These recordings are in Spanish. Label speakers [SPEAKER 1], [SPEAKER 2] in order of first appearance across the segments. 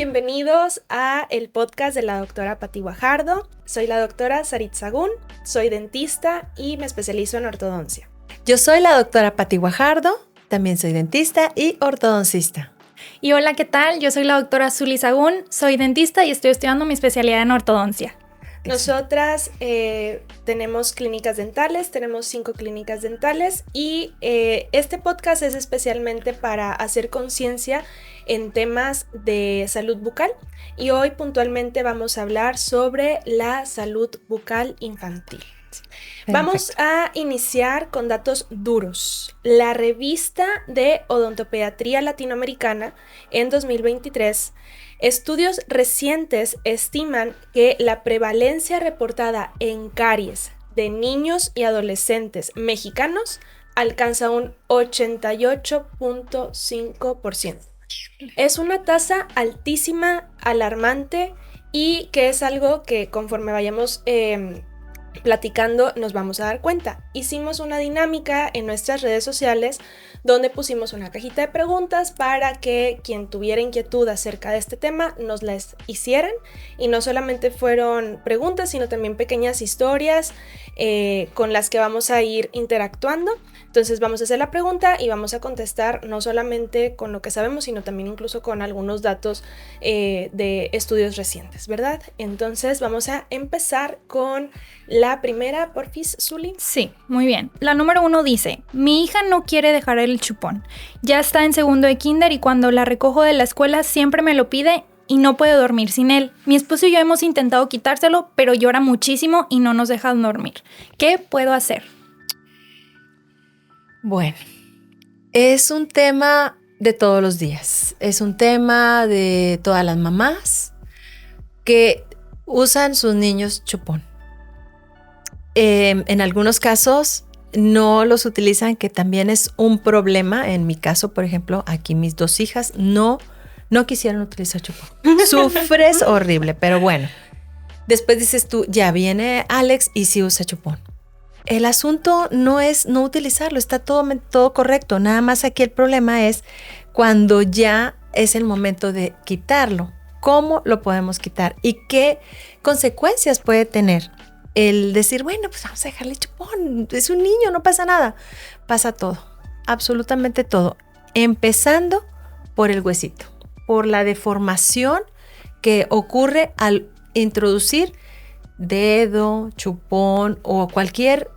[SPEAKER 1] bienvenidos a el podcast de la doctora Pati Guajardo. Soy la doctora Sarit Sagún, soy dentista y me especializo en ortodoncia.
[SPEAKER 2] Yo soy la doctora Pati Guajardo, también soy dentista y ortodoncista.
[SPEAKER 3] Y hola, ¿qué tal? Yo soy la doctora Zuli Sagún, soy dentista y estoy estudiando mi especialidad en ortodoncia.
[SPEAKER 1] Nosotras tenemos clínicas dentales, tenemos 5 clínicas dentales y este podcast es especialmente para hacer conciencia en temas de salud bucal y hoy puntualmente vamos a hablar sobre la salud bucal infantil. Perfecto. Vamos a iniciar con datos duros. La revista de Odontopediatría Latinoamericana en 2023, estudios recientes estiman que la prevalencia reportada en caries de niños y adolescentes mexicanos alcanza un 88.5%. Es una tasa altísima, alarmante y que es algo que conforme vayamos platicando nos vamos a dar cuenta. Hicimos una dinámica en nuestras redes sociales donde pusimos una cajita de preguntas para que quien tuviera inquietud acerca de este tema nos las hicieran y no solamente fueron preguntas sino también pequeñas historias con las que vamos a ir interactuando. Entonces vamos a hacer la pregunta y vamos a contestar no solamente con lo que sabemos sino también incluso con algunos datos de estudios recientes, ¿verdad? Entonces vamos a empezar con la primera, porfis, Zuli.
[SPEAKER 3] Sí, muy bien. La número 1 dice: mi hija no quiere dejar el chupón. Ya está en segundo de kinder y cuando la recojo de la escuela siempre me lo pide y no puede dormir sin él. Mi esposo y yo hemos intentado quitárselo, pero llora muchísimo y no nos deja dormir. ¿Qué puedo hacer?
[SPEAKER 2] Bueno, es un tema de todos los días. Es un tema de todas las mamás que usan sus niños chupón. En algunos casos no los utilizan, que también es un problema. En mi caso, por ejemplo, aquí mis 2 hijas no quisieron utilizar chupón. Sufres horrible, pero bueno. Después dices tú, ya viene Alex y sí usa chupón. El asunto no es no utilizarlo, está todo correcto. Nada más aquí el problema es cuando ya es el momento de quitarlo. ¿Cómo lo podemos quitar? ¿Y qué consecuencias puede tener? El decir, bueno, pues vamos a dejarle chupón, es un niño, no pasa nada. Pasa todo, absolutamente todo. Empezando por el huesito, por la deformación que ocurre al introducir dedo, chupón o cualquier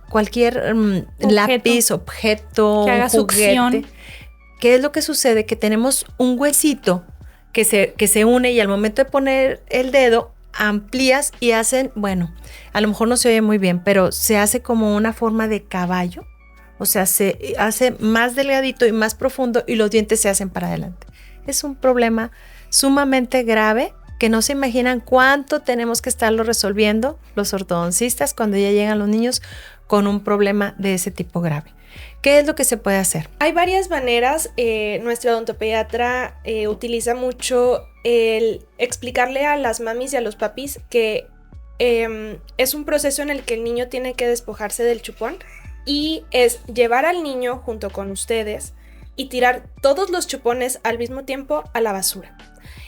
[SPEAKER 2] lápiz, objeto,
[SPEAKER 3] que haga
[SPEAKER 2] juguete.
[SPEAKER 3] Succión.
[SPEAKER 2] ¿Qué es lo que sucede? Que tenemos un huesito que se une y al momento de poner el dedo amplías y hacen, bueno, a lo mejor no se oye muy bien, pero se hace como una forma de caballo, o sea, se hace más delgadito y más profundo y los dientes se hacen para adelante. Es un problema sumamente grave que no se imaginan cuánto tenemos que estarlo resolviendo los ortodoncistas cuando ya llegan los niños con un problema de ese tipo grave. ¿Qué es lo que se puede hacer?
[SPEAKER 1] Hay varias maneras. Nuestra odontopediatra utiliza mucho el explicarle a las mamis y a los papis que es un proceso en el que el niño tiene que despojarse del chupón y es llevar al niño junto con ustedes y tirar todos los chupones al mismo tiempo a la basura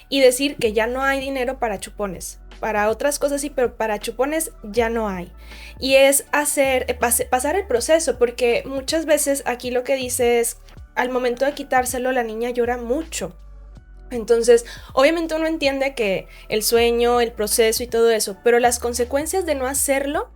[SPEAKER 1] y decir que ya no hay dinero para chupones. Para otras cosas sí, pero para chupones ya no hay. Y es pasar el proceso, porque muchas veces aquí lo que dice es, al momento de quitárselo la niña llora mucho. Entonces, obviamente uno entiende que el sueño, el proceso y todo eso, pero las consecuencias de no hacerlo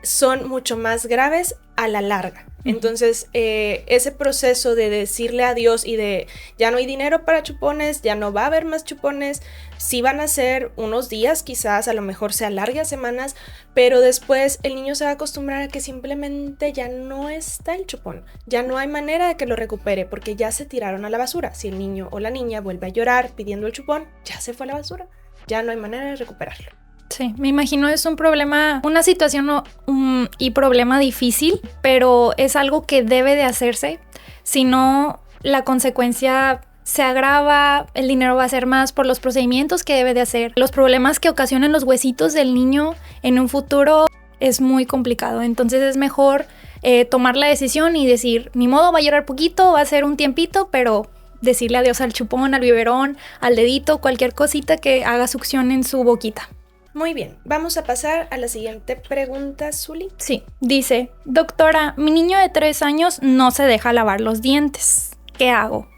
[SPEAKER 1] son mucho más graves a la larga. Entonces, ese proceso de decirle adiós y de ya no hay dinero para chupones, ya no va a haber más chupones, sí van a ser unos días, quizás a lo mejor se alargue a semanas, pero después el niño se va a acostumbrar a que simplemente ya no está el chupón, ya no hay manera de que lo recupere porque ya se tiraron a la basura. Si el niño o la niña vuelve a llorar pidiendo el chupón, ya se fue a la basura, ya no hay manera de recuperarlo.
[SPEAKER 3] Sí, me imagino es un problema, una situación y problema difícil, pero es algo que debe de hacerse. Si no, la consecuencia se agrava, el dinero va a ser más por los procedimientos que debe de hacer. Los problemas que ocasionan los huesitos del niño en un futuro es muy complicado. Entonces es mejor tomar la decisión y decir, ni modo, va a llorar poquito, va a ser un tiempito, pero decirle adiós al chupón, al biberón, al dedito, cualquier cosita que haga succión en su boquita.
[SPEAKER 1] Muy bien, vamos a pasar a la siguiente pregunta, Zuli.
[SPEAKER 3] Sí, dice, doctora, mi niño de 3 años no se deja lavar los dientes. ¿Qué hago?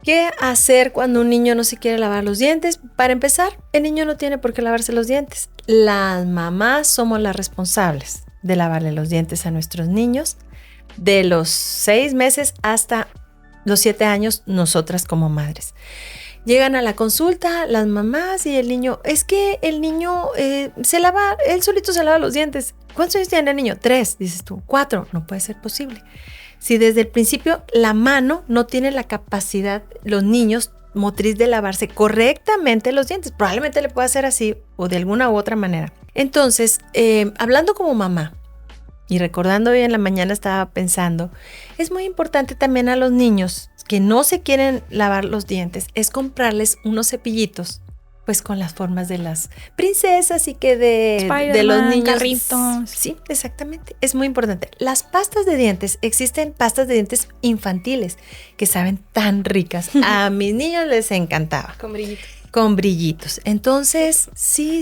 [SPEAKER 2] ¿Qué hacer cuando un niño no se quiere lavar los dientes? Para empezar, el niño no tiene por qué lavarse los dientes. Las mamás somos las responsables de lavarle los dientes a nuestros niños. De los 6 meses hasta los 7 años, nosotras como madres. Llegan a la consulta las mamás y el niño, es que el niño se lava, él solito se lava los dientes. ¿Cuántos años tiene el niño? 3, dices tú. 4, no puede ser posible. Si desde el principio la mano no tiene la capacidad, los niños, motriz de lavarse correctamente los dientes, probablemente le pueda hacer así o de alguna u otra manera. Entonces, hablando como mamá y recordando hoy en la mañana estaba pensando, es muy importante también a los niños que no se quieren lavar los dientes, es comprarles unos cepillitos, pues con las formas de las princesas y que de los niños.
[SPEAKER 3] Carritos.
[SPEAKER 2] Sí, exactamente. Es muy importante. Las pastas de dientes, existen pastas de dientes infantiles que saben tan ricas. A mis niños les encantaba.
[SPEAKER 1] Con brillitos.
[SPEAKER 2] Con brillitos. Entonces, sí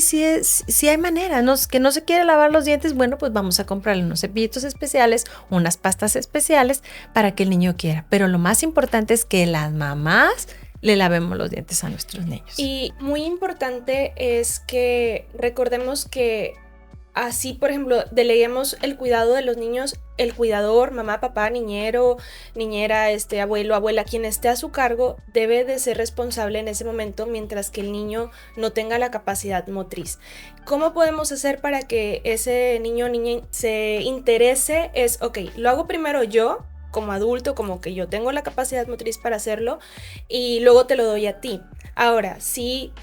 [SPEAKER 2] hay manera, ¿no? Que no se quiere lavar los dientes, bueno, pues vamos a comprarle unos cepillitos especiales, unas pastas especiales para que el niño quiera. Pero lo más importante es que las mamás le lavemos los dientes a nuestros niños.
[SPEAKER 1] Y muy importante es que recordemos que así, por ejemplo, deleguemos el cuidado de los niños, el cuidador, mamá, papá, niñero, niñera, abuelo, abuela, quien esté a su cargo, debe de ser responsable en ese momento mientras que el niño no tenga la capacidad motriz. ¿Cómo podemos hacer para que ese niño o niña se interese? Es, ok, lo hago primero yo, como adulto, como que yo tengo la capacidad motriz para hacerlo y luego te lo doy a ti. Ahora, si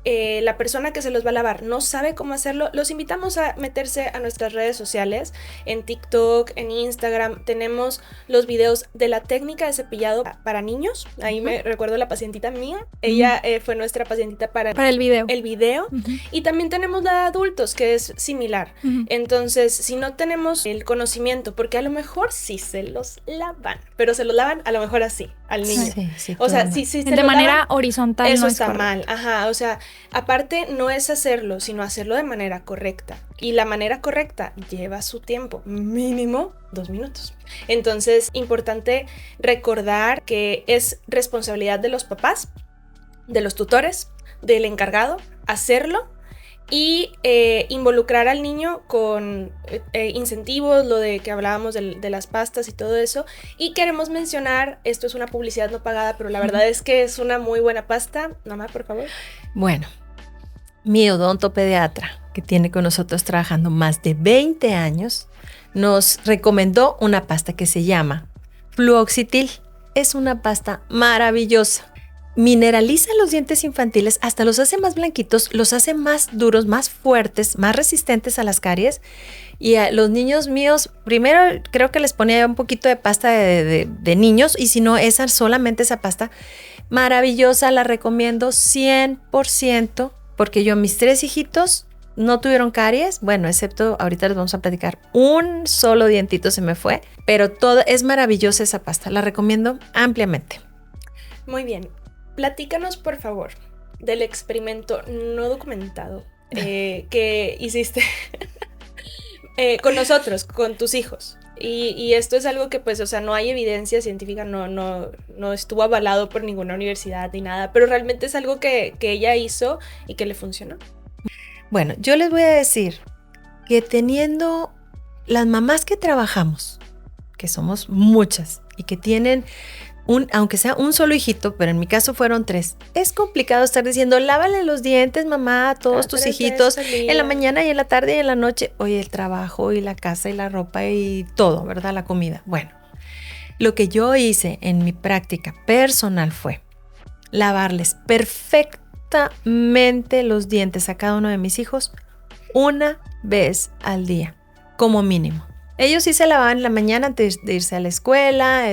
[SPEAKER 1] la persona que se los va a lavar no sabe cómo hacerlo, los invitamos a meterse a nuestras redes sociales, en TikTok, en Instagram, tenemos los videos de la técnica de cepillado para niños. Ahí me recuerdo la pacientita mía, ella fue nuestra pacientita para
[SPEAKER 3] el video.
[SPEAKER 1] Y también tenemos la de adultos, que es similar. Entonces, si no tenemos el conocimiento, porque a lo mejor sí se los lavan, pero se los lavan a lo mejor así, al niño.
[SPEAKER 2] Sí,
[SPEAKER 1] o sea, si
[SPEAKER 3] de manera horizontal.
[SPEAKER 1] Eso
[SPEAKER 3] no
[SPEAKER 1] está
[SPEAKER 3] correcto.
[SPEAKER 1] mal, ajá, o sea, aparte no es hacerlo, sino hacerlo de manera correcta. Y la manera correcta lleva su tiempo, mínimo 2 minutos. Entonces, importante recordar que es responsabilidad de los papás, de los tutores, del encargado, hacerlo y involucrar al niño con incentivos, lo de que hablábamos de las pastas y todo eso. Y queremos mencionar, esto es una publicidad no pagada, pero la verdad es que es una muy buena pasta. Mamá, por favor.
[SPEAKER 2] Bueno, mi odontopediatra, que tiene con nosotros trabajando más de 20 años, nos recomendó una pasta que se llama Fluoxetil. Es una pasta maravillosa. Mineraliza los dientes infantiles, hasta los hace más blanquitos, los hace más duros, más fuertes, más resistentes a las caries. Y a los niños míos, primero creo que les ponía un poquito de pasta de niños, y si no, solamente esa pasta maravillosa, la recomiendo 100%, porque mis 3 hijitos no tuvieron caries, bueno, excepto ahorita les vamos a platicar, un solo dientito se me fue, pero es maravillosa esa pasta, la recomiendo ampliamente.
[SPEAKER 1] Muy bien. Platícanos, por favor, del experimento no documentado que hiciste con nosotros, con tus hijos. Y esto es algo que, pues, o sea, no hay evidencia científica, no estuvo avalado por ninguna universidad ni nada, pero realmente es algo que ella hizo y que le funcionó.
[SPEAKER 2] Bueno, yo les voy a decir que teniendo las mamás que trabajamos, que somos muchas y que tienen aunque sea un solo hijito, pero en mi caso fueron 3. Es complicado estar diciendo, lávale los dientes, mamá, a todos tus hijitos, en la mañana y en la tarde y en la noche. Oye, el trabajo y la casa y la ropa y todo, ¿verdad? La comida. Bueno, lo que yo hice en mi práctica personal fue lavarles perfectamente los dientes a cada uno de mis hijos una vez al día, como mínimo. Ellos sí se lavaban en la mañana antes de irse a la escuela,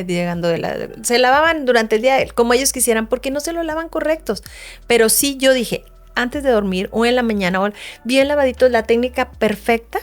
[SPEAKER 2] se lavaban durante el día como ellos quisieran, porque no se lo lavan correctos. Pero sí, yo dije, antes de dormir o en la mañana, bien lavaditos, la técnica perfecta,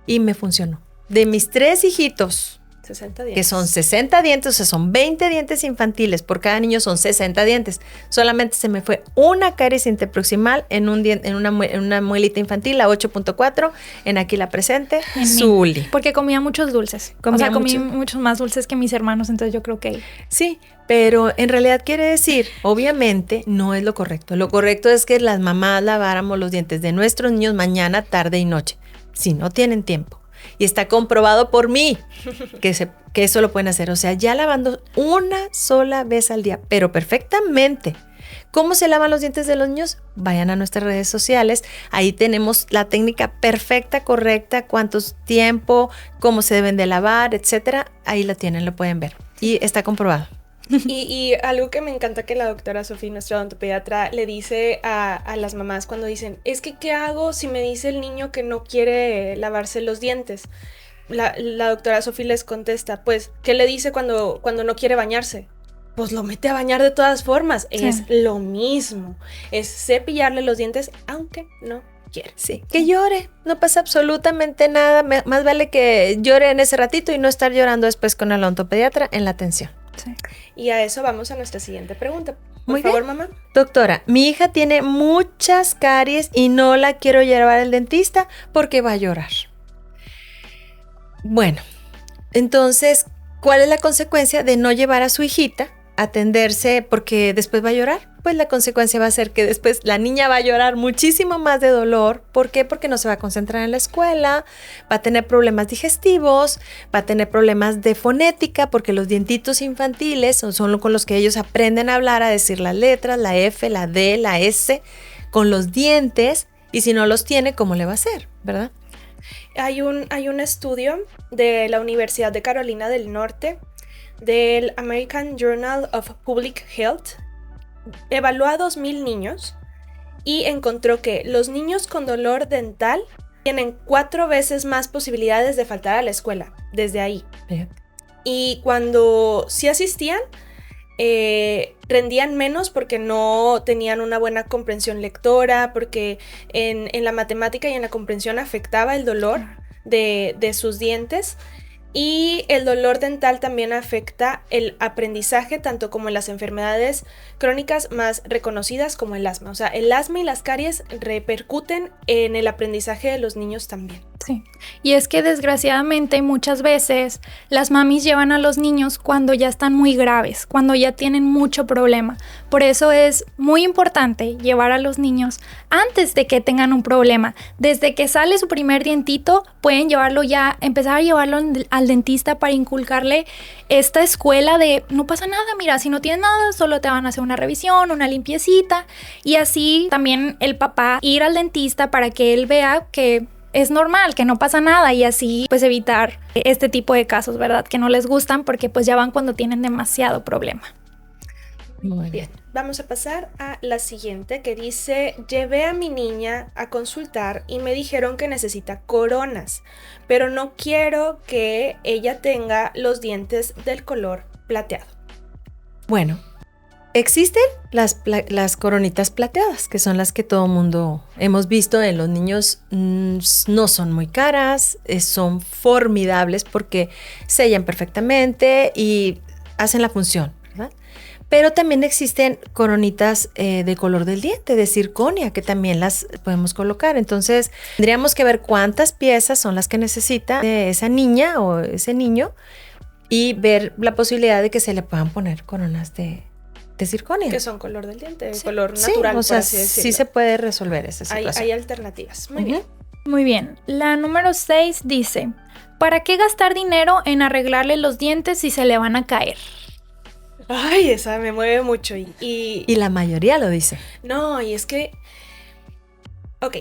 [SPEAKER 2] y me funcionó. De mis 3 hijitos,
[SPEAKER 1] 60 dientes.
[SPEAKER 2] Que son 60 dientes, o sea, son 20 dientes infantiles. Por cada niño son 60 dientes. Solamente se me fue una caries interproximal en una muelita infantil, la 8.4, en aquí la presente, Zuli.
[SPEAKER 3] Porque comía muchos dulces. Comí muchos más dulces que mis hermanos, entonces yo creo que...
[SPEAKER 2] Sí, pero en realidad quiere decir, obviamente, no es lo correcto. Lo correcto es que las mamás laváramos los dientes de nuestros niños mañana, tarde y noche, si no tienen tiempo. Y está comprobado por mí que eso lo pueden hacer. O sea, ya lavando una sola vez al día, pero perfectamente. ¿Cómo se lavan los dientes de los niños? Vayan a nuestras redes sociales. Ahí tenemos la técnica perfecta, correcta, cuántos tiempo, cómo se deben de lavar, etcétera. Ahí la tienen, lo pueden ver. Y está comprobado.
[SPEAKER 1] Y algo que me encanta que la doctora Sofía, nuestra odontopediatra, le dice a las mamás cuando dicen, es que ¿qué hago si me dice el niño que no quiere lavarse los dientes? La doctora Sofía les contesta, pues, ¿qué le dice cuando no quiere bañarse? Pues lo mete a bañar de todas formas. Sí. Es lo mismo. Es cepillarle los dientes aunque no quiere.
[SPEAKER 2] Sí, que llore, no pasa absolutamente nada. Más vale que llore en ese ratito y no estar llorando después con el odontopediatra en la atención.
[SPEAKER 1] Sí. Y a eso vamos a nuestra siguiente pregunta. Por favor, mamá.
[SPEAKER 2] Doctora, mi hija tiene muchas caries y no la quiero llevar al dentista porque va a llorar. Bueno, entonces, ¿cuál es la consecuencia de no llevar a su hijita a atenderse porque después va a llorar? Pues la consecuencia va a ser que después la niña va a llorar muchísimo más de dolor. ¿Por qué? Porque no se va a concentrar en la escuela, va a tener problemas digestivos, va a tener problemas de fonética, porque los dientitos infantiles son con los que ellos aprenden a hablar, a decir las letras, la F, la D, la S, con los dientes, y si no los tiene, ¿cómo le va a hacer? ¿Verdad?
[SPEAKER 1] Hay un estudio de la Universidad de Carolina del Norte, del American Journal of Public Health. Evaluó a 2,000 niños y encontró que los niños con dolor dental tienen 4 veces más posibilidades de faltar a la escuela desde ahí. Bien. Y cuando sí asistían, rendían menos porque no tenían una buena comprensión lectora, porque en la matemática y en la comprensión afectaba el dolor de sus dientes. Y el dolor dental también afecta el aprendizaje, tanto como en las enfermedades crónicas más reconocidas como el asma. O sea, el asma y las caries repercuten en el aprendizaje de los niños también.
[SPEAKER 3] Sí, y es que desgraciadamente muchas veces las mamis llevan a los niños cuando ya están muy graves, cuando ya tienen mucho problema. Por eso es muy importante llevar a los niños antes de que tengan un problema. Desde que sale su primer dientito, pueden llevarlo ya, empezar a llevarlo al dentista para inculcarle esta escuela de no pasa nada, mira, si no tienes nada, solo te van a hacer una revisión, una limpiecita, y así también el papá ir al dentista para que él vea que es normal, que no pasa nada, y así pues evitar este tipo de casos, ¿verdad? Que no les gustan porque pues ya van cuando tienen demasiado problema.
[SPEAKER 1] Muy bien. Vamos a pasar a la siguiente, que dice: llevé a mi niña a consultar y me dijeron que necesita coronas, pero no quiero que ella tenga los dientes del color plateado.
[SPEAKER 2] Bueno, existen las coronitas plateadas, que son las que todo mundo hemos visto en los niños. No son muy caras, son formidables porque sellan perfectamente y hacen la función, ¿verdad? Pero también existen coronitas de color del diente, de circonia, que también las podemos colocar. Entonces, tendríamos que ver cuántas piezas son las que necesita esa niña o ese niño y ver la posibilidad de que se le puedan poner coronas de circonia.
[SPEAKER 1] Que son color del diente, sí, color natural,
[SPEAKER 2] o sea,
[SPEAKER 1] por así decirlo.
[SPEAKER 2] Sí se puede resolver esa situación.
[SPEAKER 1] Hay alternativas. Muy bien.
[SPEAKER 3] Muy bien. La número 6 dice: ¿para qué gastar dinero en arreglarle los dientes si se le van a caer?
[SPEAKER 1] Ay, esa me mueve mucho.
[SPEAKER 2] Y la mayoría lo dice.
[SPEAKER 1] No, y es que... Ok,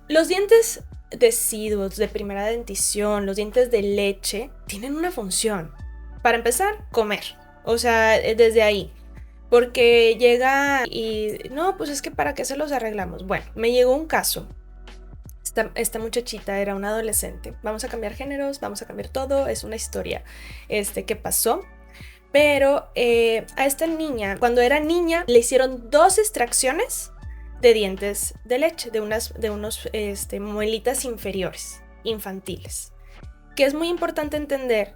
[SPEAKER 1] los dientes deciduos de primera dentición, los dientes de leche, tienen una función. Para empezar, comer. O sea, desde ahí. Porque llega y... No, pues es que ¿para qué se los arreglamos? Bueno, me llegó un caso. Esta muchachita era una adolescente. Vamos a cambiar géneros, vamos a cambiar todo. Es una historia que pasó. Pero a esta niña, cuando era niña, le hicieron 2 extracciones de dientes de leche, de unos muelitas inferiores, infantiles. Que es muy importante entender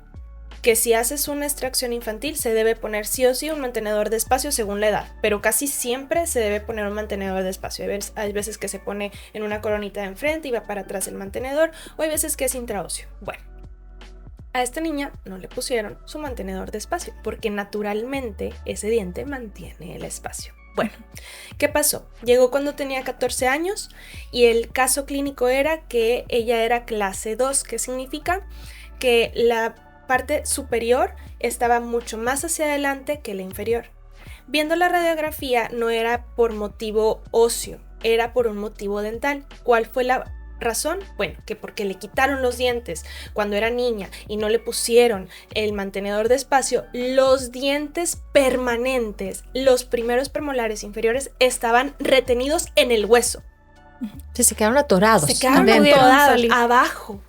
[SPEAKER 1] que si haces una extracción infantil se debe poner sí o sí un mantenedor de espacio según la edad, pero casi siempre se debe poner un mantenedor de espacio. Hay veces que se pone en una coronita de enfrente y va para atrás el mantenedor, o hay veces que es intraóseo. Bueno, a esta niña no le pusieron su mantenedor de espacio porque naturalmente ese diente mantiene el espacio. Bueno, ¿qué pasó? Llegó cuando tenía 14 años y el caso clínico era que ella era clase 2, que significa que la parte superior estaba mucho más hacia adelante que la inferior. Viendo la radiografía no era por motivo óseo, era por un motivo dental. ¿Cuál fue la razón? Bueno, que porque le quitaron los dientes cuando era niña y no le pusieron el mantenedor de espacio, los dientes permanentes, los primeros premolares inferiores, estaban retenidos en el hueso.
[SPEAKER 2] Sí, se quedaron atorados.
[SPEAKER 1] Se quedaron atorados abajo.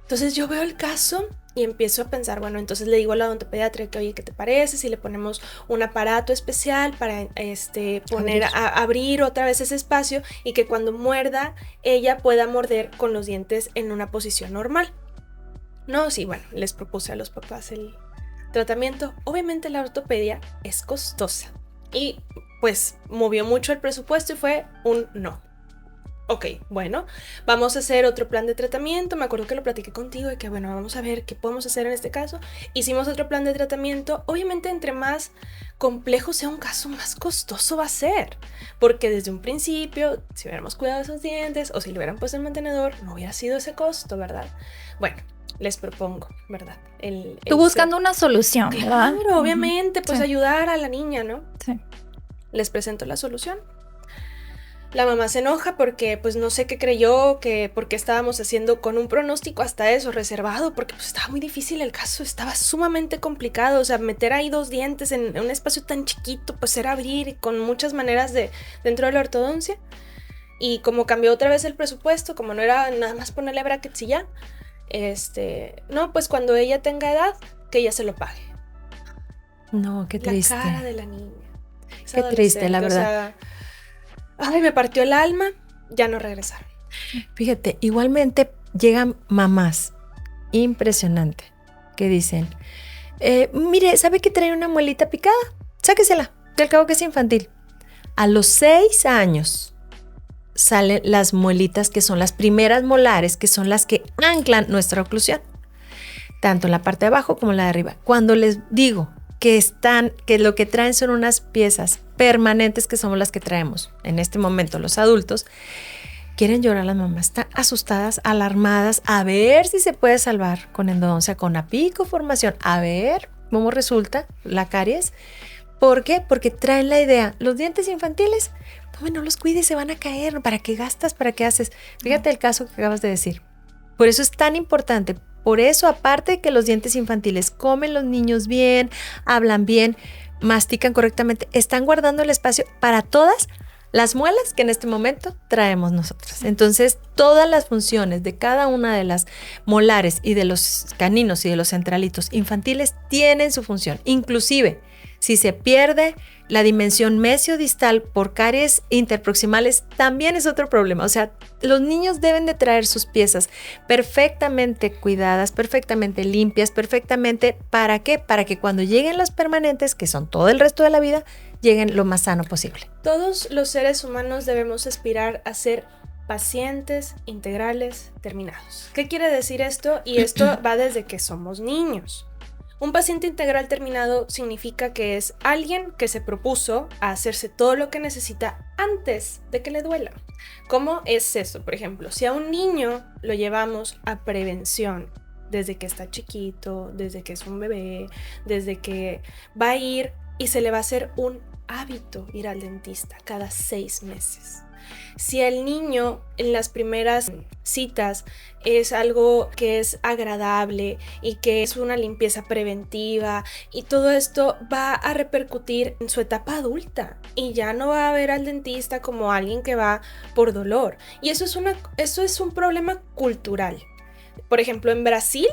[SPEAKER 1] Entonces yo veo el caso y empiezo a pensar, bueno, entonces le digo a la odontopediatra que, oye, ¿qué te parece si le ponemos un aparato especial para abrir otra vez ese espacio y que cuando muerda ella pueda morder con los dientes en una posición normal? No, sí, bueno, les propuse a los papás el tratamiento. Obviamente la ortopedia es costosa y pues movió mucho el presupuesto y fue un no. Ok, bueno, vamos a hacer otro plan de tratamiento. Me acuerdo que lo platiqué contigo y que bueno, vamos a ver qué podemos hacer en este caso. Hicimos otro plan de tratamiento. Obviamente entre más complejo sea un caso, más costoso va a ser. Porque desde un principio, si hubiéramos cuidado de esos dientes o si le hubieran puesto el mantenedor, no hubiera sido ese costo, ¿verdad? Bueno, les propongo, ¿verdad?
[SPEAKER 3] Tú buscando una solución, ¿verdad?
[SPEAKER 1] Claro, obviamente, pues
[SPEAKER 3] sí.
[SPEAKER 1] Ayudar a la niña, ¿no?
[SPEAKER 3] Sí.
[SPEAKER 1] Les presento la solución. La mamá se enoja porque pues no sé qué creyó, que porque estábamos haciendo con un pronóstico hasta eso, reservado, porque pues estaba muy difícil el caso, estaba sumamente complicado, o sea, meter ahí 2 dientes en un espacio tan chiquito, pues era abrir con muchas maneras dentro de la ortodoncia. Y como cambió otra vez el presupuesto, como no era nada más ponerle brackets y ya, no, pues cuando ella tenga edad, que ella se lo pague.
[SPEAKER 2] No, qué triste.
[SPEAKER 1] La cara de la niña.
[SPEAKER 2] Qué triste, la verdad.
[SPEAKER 1] O sea, ay, me partió el alma, ya no regresaron.
[SPEAKER 2] Fíjate, igualmente llegan mamás, impresionante, que dicen, mire, ¿sabe que trae una muelita picada? Sáquesela, del cabo que es infantil. A los 6 años salen las muelitas que son las primeras molares, que son las que anclan nuestra oclusión, tanto en la parte de abajo como en la de arriba. Cuando les digo que lo que traen son unas piezas permanentes que somos las que traemos en este momento los adultos, quieren llorar las mamás, están asustadas, alarmadas, a ver si se puede salvar con endodoncia, con apicoformación, a ver cómo resulta la caries. ¿Por qué? Porque traen la idea, los dientes infantiles, no los cuides, se van a caer, ¿para qué gastas? ¿Para qué haces? Fíjate el caso que acabas de decir. Por eso es tan importante. Por eso, aparte de que los dientes infantiles comen los niños bien, hablan bien, mastican correctamente, están guardando el espacio para todas las muelas que en este momento traemos nosotros. Entonces, todas las funciones de cada una de las molares y de los caninos y de los centralitos infantiles tienen su función. Inclusive, si se pierde la dimensión mesiodistal por caries interproximales, también es otro problema. O sea, los niños deben de traer sus piezas perfectamente cuidadas, perfectamente limpias, perfectamente. ¿Para qué? Para que cuando lleguen las permanentes, que son todo el resto de la vida, lleguen lo más sano posible.
[SPEAKER 1] Todos los seres humanos debemos aspirar a ser pacientes integrales terminados. ¿Qué quiere decir esto? Y esto va desde que somos niños. Un paciente integral terminado significa que es alguien que se propuso a hacerse todo lo que necesita antes de que le duela. ¿Cómo es eso? Por ejemplo, si a un niño lo llevamos a prevención desde que está chiquito, desde que es un bebé, desde que va a ir y se le va a hacer un hábito ir al dentista cada 6 meses. Si el niño en las primeras citas es algo que es agradable y que es una limpieza preventiva y todo esto va a repercutir en su etapa adulta y ya no va a ver al dentista como alguien que va por dolor. Y eso es un problema cultural. Por ejemplo, en Brasil,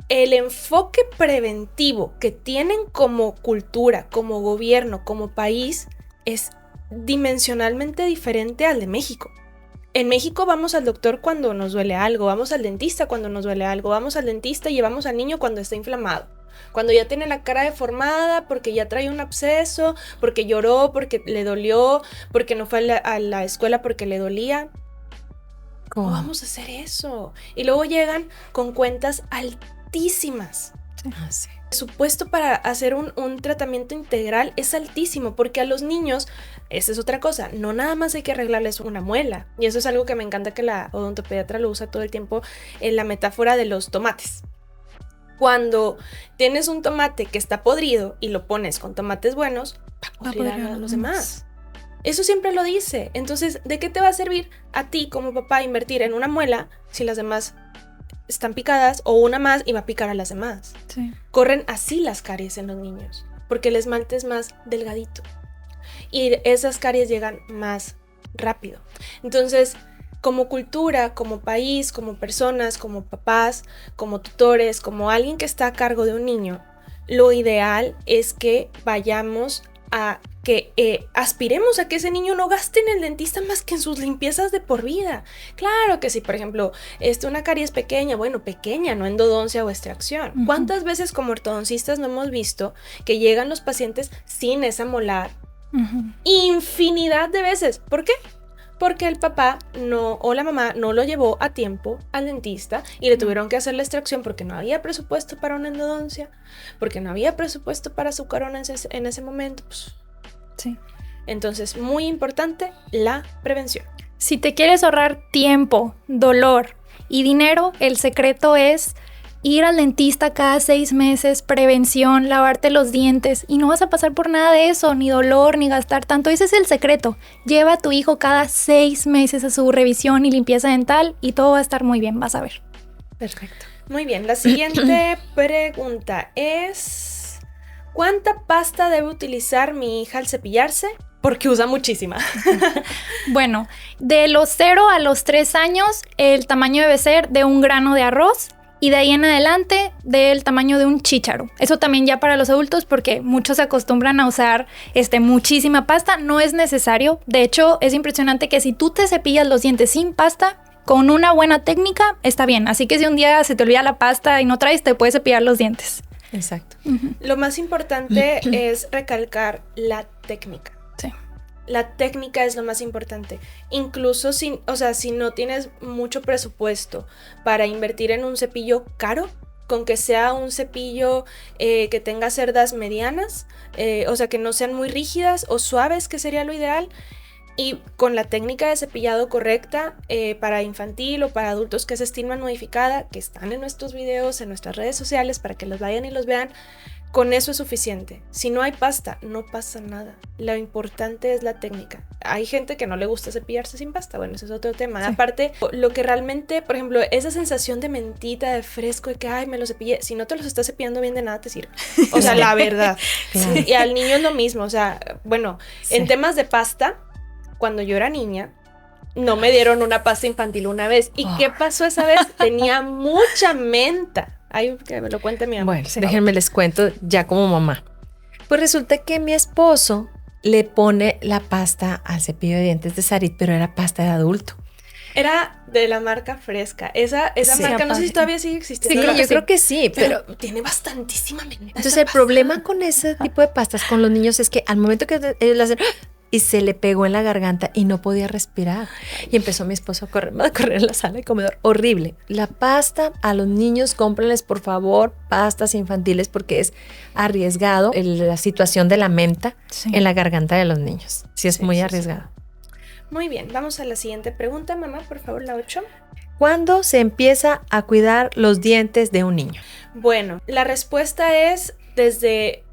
[SPEAKER 1] el enfoque preventivo que tienen como cultura, como gobierno, como país, es dimensionalmente diferente al de México. En México vamos al doctor cuando nos duele algo, vamos al dentista cuando nos duele algo, vamos al dentista y llevamos al niño cuando está inflamado, cuando ya tiene la cara deformada, porque ya trae un absceso, porque lloró, porque le dolió, porque no fue a la escuela porque le dolía. ¿Cómo vamos a hacer eso? Y luego llegan con cuentas altísimas.
[SPEAKER 2] Sí.
[SPEAKER 1] El presupuesto para hacer un tratamiento integral es altísimo, porque a los niños, esa es otra cosa, no nada más hay que arreglarles una muela. Y eso es algo que me encanta que la odontopediatra lo usa todo el tiempo en la metáfora de los tomates. Cuando tienes un tomate que está podrido y lo pones con tomates buenos, va a podrir a los demás. Eso siempre lo dice. Entonces, ¿de qué te va a servir a ti como papá invertir en una muela si las demás están picadas, o una más y va a picar a las demás?
[SPEAKER 3] Sí.
[SPEAKER 1] Corren así las caries en los niños, porque el esmalte es más delgadito y esas caries llegan más rápido. Entonces, como cultura, como país, como personas, como papás, como tutores, como alguien que está a cargo de un niño, lo ideal es que vayamos a que aspiremos a que ese niño no gaste en el dentista más que en sus limpiezas de por vida. Claro que si, por ejemplo, una caries pequeña, bueno, pequeña, no endodoncia o extracción. Uh-huh. ¿Cuántas veces como ortodoncistas no hemos visto que llegan los pacientes sin esa molar? Uh-huh. Infinidad de veces. ¿Por qué? Porque el papá o la mamá no lo llevó a tiempo al dentista y le tuvieron que hacer la extracción porque no había presupuesto para una endodoncia, porque no había presupuesto para su corona en ese momento. Pues.
[SPEAKER 3] Sí.
[SPEAKER 1] Entonces, muy importante la prevención.
[SPEAKER 3] Si te quieres ahorrar tiempo, dolor y dinero, el secreto es ir al dentista cada 6 meses, prevención, lavarte los dientes, y no vas a pasar por nada de eso, ni dolor, ni gastar tanto. Ese es el secreto. Lleva a tu hijo cada 6 meses a su revisión y limpieza dental y todo va a estar muy bien, vas a ver.
[SPEAKER 1] Perfecto. Muy bien, la siguiente pregunta es: ¿cuánta pasta debe utilizar mi hija al cepillarse? Porque usa muchísima.
[SPEAKER 3] Bueno, de los 0 a los 3 años, el tamaño debe ser de 1 grano de arroz. Y de ahí en adelante, del tamaño de un chícharo. Eso también ya para los adultos, porque muchos se acostumbran a usar muchísima pasta. No es necesario. De hecho, es impresionante que si tú te cepillas los dientes sin pasta, con una buena técnica, está bien. Así que si un día se te olvida la pasta y no traes, te puedes cepillar los dientes.
[SPEAKER 2] Exacto.
[SPEAKER 3] Uh-huh.
[SPEAKER 1] Lo más importante es recalcar la técnica.
[SPEAKER 3] Sí.
[SPEAKER 1] La técnica es lo más importante. Incluso si no tienes mucho presupuesto para invertir en un cepillo caro, con que sea un cepillo que tenga cerdas medianas, que no sean muy rígidas o suaves, que sería lo ideal, y con la técnica de cepillado correcta para infantil o para adultos que es estigma modificada, que están en nuestros videos, en nuestras redes sociales, para que los vayan y los vean. Con eso es suficiente. Si no hay pasta, no pasa nada. Lo importante es la técnica. Hay gente que no le gusta cepillarse sin pasta. Bueno, ese es otro tema. Sí. Aparte, lo que realmente, por ejemplo, esa sensación de mentita, de fresco, de que, ay, me lo cepillé. Si no te los estás cepillando bien, de nada te sirve. O sea, la verdad. Claro. Sí. Y al niño es lo mismo. O sea, bueno, sí. En temas de pasta, cuando yo era niña, no me dieron una pasta infantil una vez. ¿Y qué pasó esa vez? Tenía mucha menta. Ay, que me lo cuente mi mamá.
[SPEAKER 2] Bueno, déjenme les cuento ya como mamá. Pues resulta que mi esposo le pone la pasta al cepillo de dientes de Sarit, pero era pasta de adulto.
[SPEAKER 1] Era de la marca Fresca. Esa sí, marca, no sé si todavía sigue existiendo.
[SPEAKER 2] Sí, yo creo que sí, pero
[SPEAKER 1] tiene bastantísima menta.
[SPEAKER 2] Entonces el problema con ese tipo de pastas con los niños es que al momento que ellos lo hacen, y se le pegó en la garganta y no podía respirar. Y empezó mi esposo a correr en la sala de comedor. Horrible. La pasta a los niños, cómprenles por favor pastas infantiles porque es arriesgado la situación de la menta en la garganta de los niños. Sí, es muy arriesgado.
[SPEAKER 1] Muy bien, vamos a la siguiente pregunta, mamá, por favor, la 8.
[SPEAKER 2] ¿Cuándo se empieza a cuidar los dientes de un niño?
[SPEAKER 1] Bueno, la respuesta es desde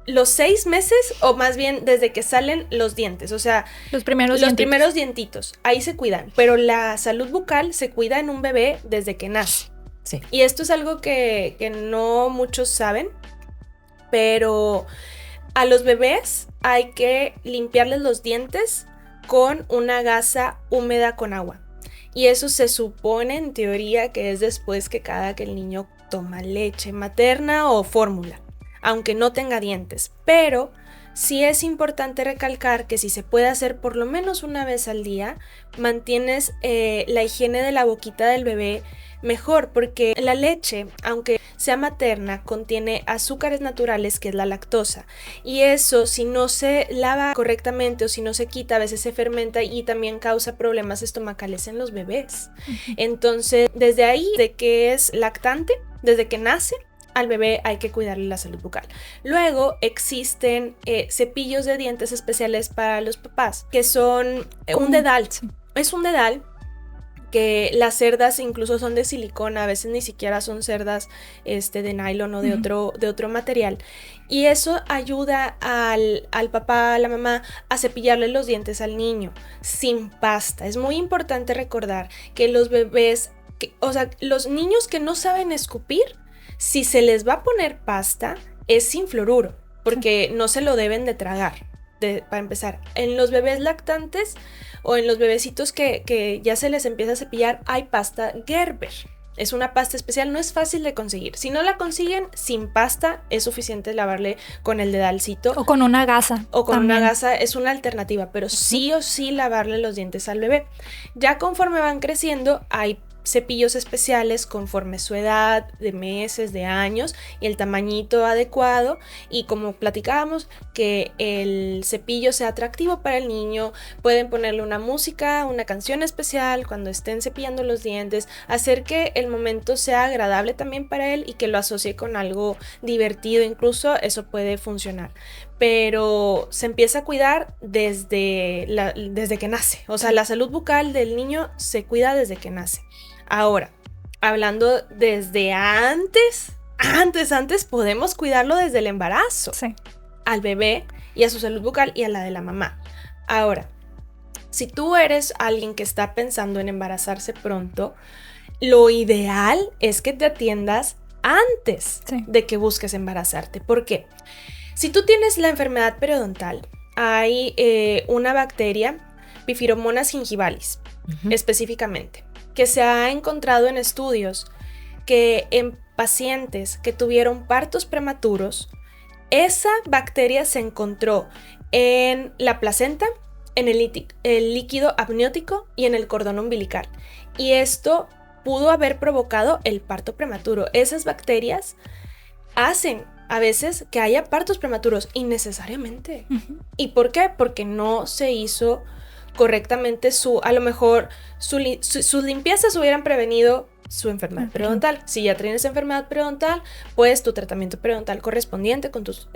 [SPEAKER 1] los 6 meses, o más bien desde que salen los dientes, o sea,
[SPEAKER 3] los primeros
[SPEAKER 1] dientitos, ahí se cuidan, pero la salud bucal se cuida en un bebé desde que nace.
[SPEAKER 2] Sí.
[SPEAKER 1] Y esto es algo que no muchos saben, pero a los bebés hay que limpiarles los dientes con una gasa húmeda con agua. Y eso se supone en teoría que es después que el niño toma leche materna o fórmula, aunque no tenga dientes. Pero sí es importante recalcar que si se puede hacer por lo menos una vez al día, mantienes la higiene de la boquita del bebé mejor, porque la leche, aunque sea materna, contiene azúcares naturales, que es la lactosa, y eso, si no se lava correctamente o si no se quita, a veces se fermenta y también causa problemas estomacales en los bebés. Entonces, desde ahí, de que es lactante, desde que nace, al bebé hay que cuidarle la salud bucal. Luego existen cepillos de dientes especiales para los papás, que son un dedal. Es un dedal que las cerdas incluso son de silicona, a veces ni siquiera son cerdas de nylon o de otro material. Y eso ayuda al papá, a la mamá, a cepillarle los dientes al niño sin pasta. Es muy importante recordar que los bebés, los niños que no saben escupir, si se les va a poner pasta, es sin fluoruro, porque no se lo deben de tragar. Para empezar, en los bebés lactantes o en los bebecitos que ya se les empieza a cepillar, hay pasta Gerber. Es una pasta especial, no es fácil de conseguir. Si no la consiguen sin pasta, es suficiente lavarle con el dedalcito.
[SPEAKER 3] O con una gasa.
[SPEAKER 1] O con una gasa, es una alternativa, pero sí o sí lavarle los dientes al bebé. Ya conforme van creciendo, hay cepillos especiales conforme su edad, de meses, de años, y el tamañito adecuado, y como platicábamos, que el cepillo sea atractivo para el niño. Pueden ponerle una música, una canción especial cuando estén cepillando los dientes, hacer que el momento sea agradable también para él y que lo asocie con algo divertido, incluso eso puede funcionar. Pero se empieza a cuidar desde que nace, o sea, la salud bucal del niño se cuida desde que nace. Ahora, hablando desde antes podemos cuidarlo desde el embarazo.
[SPEAKER 3] Sí.
[SPEAKER 1] Al bebé y a su salud bucal y a la de la mamá. Ahora, si tú eres alguien que está pensando en embarazarse pronto, lo ideal es que te atiendas antes de que busques embarazarte. ¿Por qué? Si tú tienes la enfermedad periodontal, hay una bacteria, Piphiromonas gingivalis, específicamente, que se ha encontrado en estudios que en pacientes que tuvieron partos prematuros, esa bacteria se encontró en la placenta, en el líquido amniótico y en el cordón umbilical. Y esto pudo haber provocado el parto prematuro. Esas bacterias hacen a veces que haya partos prematuros innecesariamente. ¿Y por qué? Porque no se hizo correctamente a lo mejor sus limpiezas hubieran prevenido su enfermedad periodontal. Si ya tienes enfermedad periodontal, pues tu tratamiento periodontal correspondiente con tus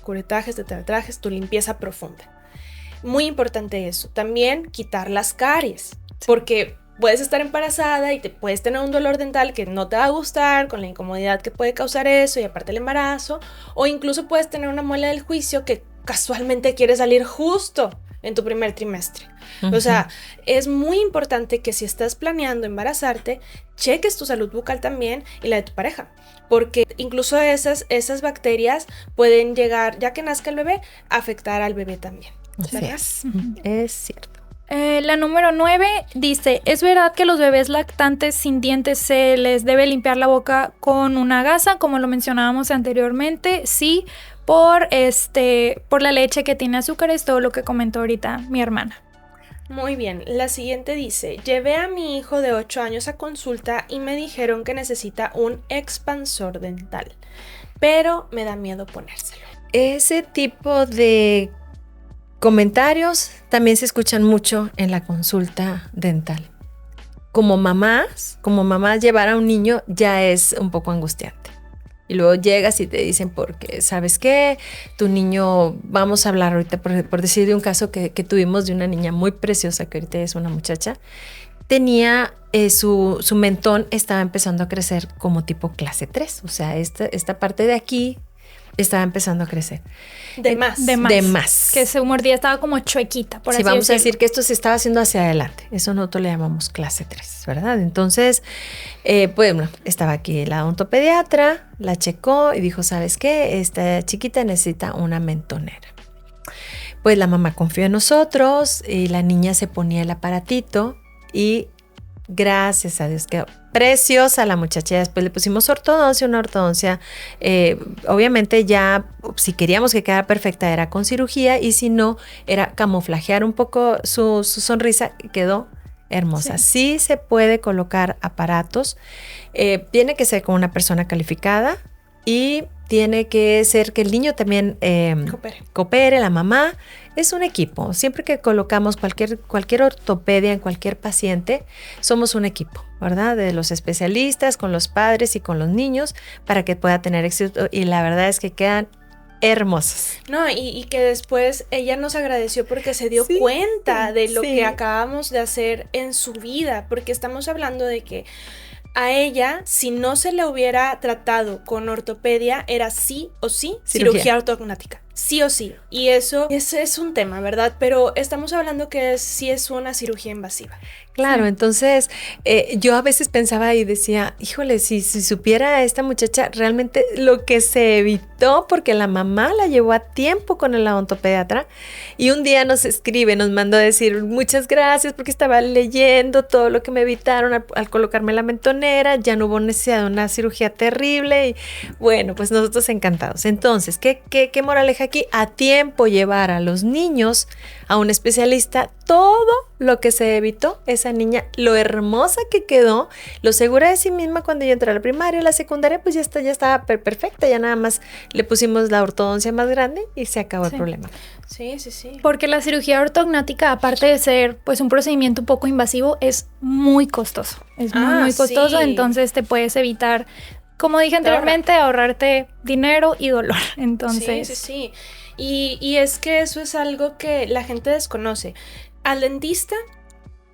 [SPEAKER 1] curetajes, tetratrajes, tu limpieza profunda. Muy importante eso. También quitar las caries, porque puedes estar embarazada y te puedes tener un dolor dental que no te va a gustar, con la incomodidad que puede causar eso y aparte el embarazo, o incluso puedes tener una muela del juicio que casualmente quiere salir justo en tu primer trimestre. O sea, es muy importante que si estás planeando embarazarte, cheques tu salud bucal también y la de tu pareja, porque incluso esas bacterias pueden llegar, ya que nazca el bebé, a afectar al bebé también.
[SPEAKER 2] Es cierto.
[SPEAKER 3] La número 9 dice, ¿es verdad que los bebés lactantes sin dientes se les debe limpiar la boca con una gasa, como lo mencionábamos anteriormente? Sí, por la leche que tiene azúcares, todo lo que comentó ahorita mi hermana.
[SPEAKER 1] Muy bien, la siguiente dice, llevé a mi hijo de 8 años a consulta y me dijeron que necesita un expansor dental, pero me da miedo ponérselo.
[SPEAKER 2] Ese tipo de comentarios también se escuchan mucho en la consulta dental. Como mamás llevar a un niño ya es un poco angustiante. Y luego llegas y te dicen, porque ¿sabes qué? Tu niño, vamos a hablar ahorita por decir de un caso que tuvimos de una niña muy preciosa, que ahorita es una muchacha, tenía su mentón estaba empezando a crecer como tipo clase 3, o sea, esta parte de aquí estaba empezando a crecer.
[SPEAKER 3] De más. Que su mordida estaba como chuequita, por así decirlo.
[SPEAKER 2] Sí, vamos a decir que esto se estaba haciendo hacia adelante. Eso nosotros le llamamos clase 3, ¿verdad? Entonces, bueno, estaba aquí la odontopediatra, la checó y dijo, ¿sabes qué? Esta chiquita necesita una mentonera. Pues la mamá confió en nosotros y la niña se ponía el aparatito y gracias a Dios que preciosa la muchacha. Después le pusimos ortodoncia, una ortodoncia. Obviamente ya si queríamos que quedara perfecta era con cirugía y si no era camuflajear un poco su sonrisa. Quedó hermosa. Sí se puede colocar aparatos. Tiene que ser con una persona calificada y tiene que ser que el niño también coopere, la mamá. Es un equipo. Siempre que colocamos cualquier ortopedia en cualquier paciente, somos un equipo, ¿verdad? De los especialistas, con los padres y con los niños, para que pueda tener éxito. Y la verdad es que quedan hermosos.
[SPEAKER 1] No, y que después ella nos agradeció porque se dio cuenta de lo que acabamos de hacer en su vida, porque estamos hablando de que a ella, si no se le hubiera tratado con ortopedia, era sí o sí cirugía ortognática. Sí o sí. Y eso es un tema, ¿verdad? Pero estamos hablando que sí es una cirugía invasiva.
[SPEAKER 2] Claro, entonces yo a veces pensaba y decía, híjole, si supiera esta muchacha realmente lo que se evitó, porque la mamá la llevó a tiempo con el odontopediatra y un día nos escribe, nos mandó a decir muchas gracias porque estaba leyendo todo lo que me evitaron al colocarme la mentonera, ya no hubo necesidad de una cirugía terrible y bueno, pues nosotros encantados. Entonces, ¿qué moraleja aquí? A tiempo llevar a los niños a un especialista, todo lo que se evitó esa niña, lo hermosa que quedó, lo segura de sí misma cuando yo entré a la primaria, a la secundaria, pues ya estaba perfecta, ya nada más le pusimos la ortodoncia más grande y se acabó el problema.
[SPEAKER 1] Sí.
[SPEAKER 3] Porque la cirugía ortognática, aparte de ser pues un procedimiento un poco invasivo, es muy costoso. Es muy costoso, entonces te puedes evitar, como dije anteriormente, ahorrarte dinero y dolor. Entonces,
[SPEAKER 1] sí. Y es que eso es algo que la gente desconoce. Al dentista,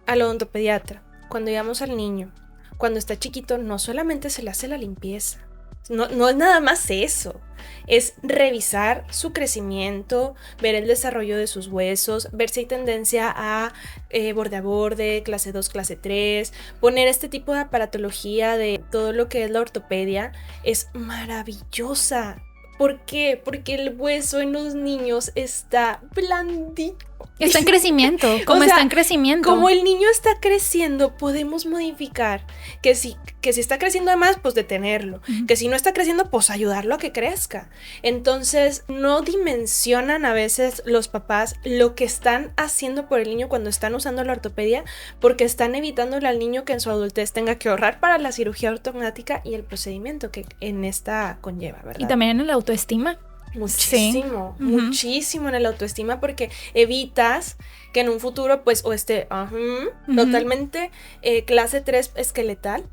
[SPEAKER 1] al odontopediatra, cuando llevamos al niño, cuando está chiquito, no solamente se le hace la limpieza. No es nada más eso. Es revisar su crecimiento, ver el desarrollo de sus huesos, ver si hay tendencia a borde a borde, clase 2, clase 3, poner este tipo de aparatología de todo lo que es la ortopedia. Es maravillosa. ¿Por qué? Porque el hueso en los niños está blandito.
[SPEAKER 3] Está en crecimiento, está en crecimiento.
[SPEAKER 1] Como el niño está creciendo, podemos modificar. Que si está creciendo de más, pues detenerlo. Uh-huh. Que si no está creciendo, pues ayudarlo a que crezca. Entonces, no dimensionan a veces los papás lo que están haciendo por el niño cuando están usando la ortopedia, porque están evitándole al niño que en su adultez tenga que ahorrar para la cirugía ortognática y el procedimiento que en esta conlleva, ¿verdad?
[SPEAKER 3] Y también en la autoestima.
[SPEAKER 1] Muchísimo en el autoestima, porque evitas que en un futuro pues o esté totalmente clase 3 esqueletal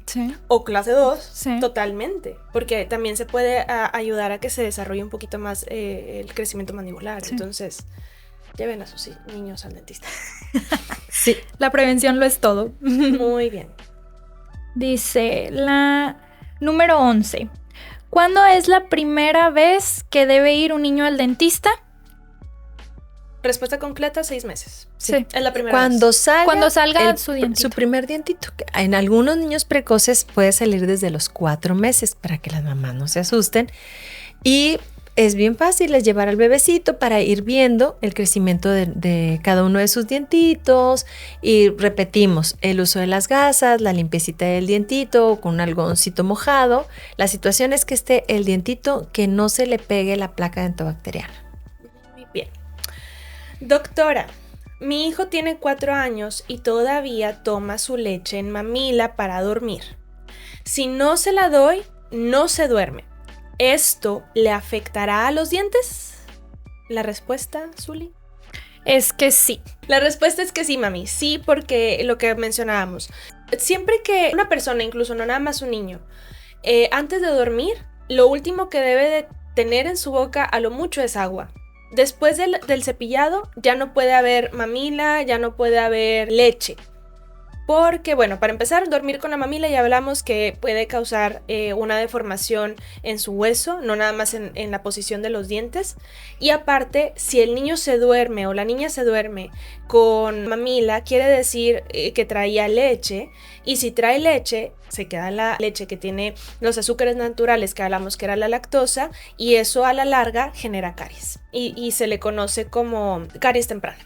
[SPEAKER 1] o clase 2 totalmente, porque también se puede ayudar a que se desarrolle un poquito más el crecimiento mandibular. Entonces lleven a sus niños al dentista.
[SPEAKER 3] Sí, la prevención lo es todo.
[SPEAKER 1] Muy bien.
[SPEAKER 3] Dice la número 11. ¿Cuándo es la primera vez que debe ir un niño al dentista?
[SPEAKER 1] Respuesta completa, 6 meses.
[SPEAKER 3] Sí.
[SPEAKER 1] Es la primera
[SPEAKER 2] Cuando
[SPEAKER 1] vez.
[SPEAKER 3] Salga su dientito.
[SPEAKER 2] Su primer dientito. En algunos niños precoces puede salir desde los 4 meses para que las mamás no se asusten. Y es bien fácil es llevar al bebecito para ir viendo el crecimiento de cada uno de sus dientitos y repetimos el uso de las gasas, la limpiecita del dientito con un algodoncito mojado. La situación es que esté el dientito que no se le pegue la placa dentobacteriana.
[SPEAKER 1] Muy bien. Doctora, mi hijo tiene 4 años y todavía toma su leche en mamila para dormir. Si no se la doy, no se duerme. ¿Esto le afectará a los dientes? ¿La respuesta, Zuli?
[SPEAKER 3] Es que sí.
[SPEAKER 1] La respuesta es que sí, mami. Sí, porque lo que mencionábamos. Siempre que una persona, incluso no nada más un niño, antes de dormir, lo último que debe de tener en su boca a lo mucho es agua. Después del cepillado ya no puede haber mamila, ya no puede haber leche. Porque, bueno, para empezar, dormir con la mamila ya hablamos que puede causar una deformación en su hueso, no nada más en la posición de los dientes. Y aparte, si el niño se duerme o la niña se duerme con mamila, quiere decir que traía leche. Y si trae leche, se queda la leche que tiene los azúcares naturales que hablamos que era la lactosa, y eso a la larga genera caries. Y se le conoce como caries temprana.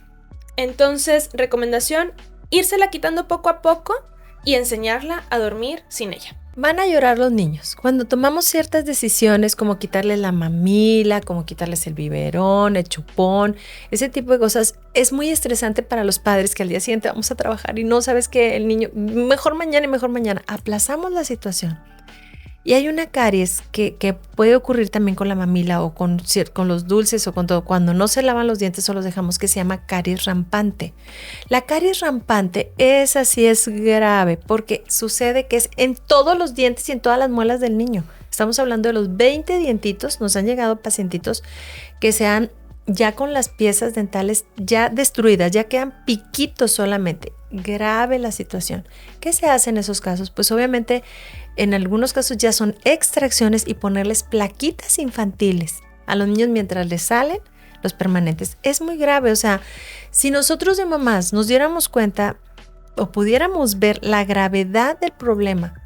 [SPEAKER 1] Entonces, recomendación: írsela quitando poco a poco, y enseñarla a dormir sin ella.
[SPEAKER 2] Van a llorar los niños. Cuando tomamos ciertas decisiones como quitarles la mamila, como quitarles el biberón, el chupón, ese tipo de cosas, es muy estresante para los padres que al día siguiente vamos a trabajar y no sabes que el niño, mejor mañana y mejor mañana. Aplazamos la situación. Y hay una caries que puede ocurrir también con la mamila o con los dulces o con todo. Cuando no se lavan los dientes o los dejamos, que se llama caries rampante. La caries rampante, esa sí es grave porque sucede que es en todos los dientes y en todas las muelas del niño. Estamos hablando de los 20 dientitos. Nos han llegado pacientitos que se han ya con las piezas dentales ya destruidas, ya quedan piquitos solamente. Grave la situación. ¿Qué se hace en esos casos? Pues obviamente en algunos casos ya son extracciones y ponerles plaquitas infantiles a los niños mientras les salen los permanentes. Es muy grave, o sea, si nosotros de mamás nos diéramos cuenta o pudiéramos ver la gravedad del problema,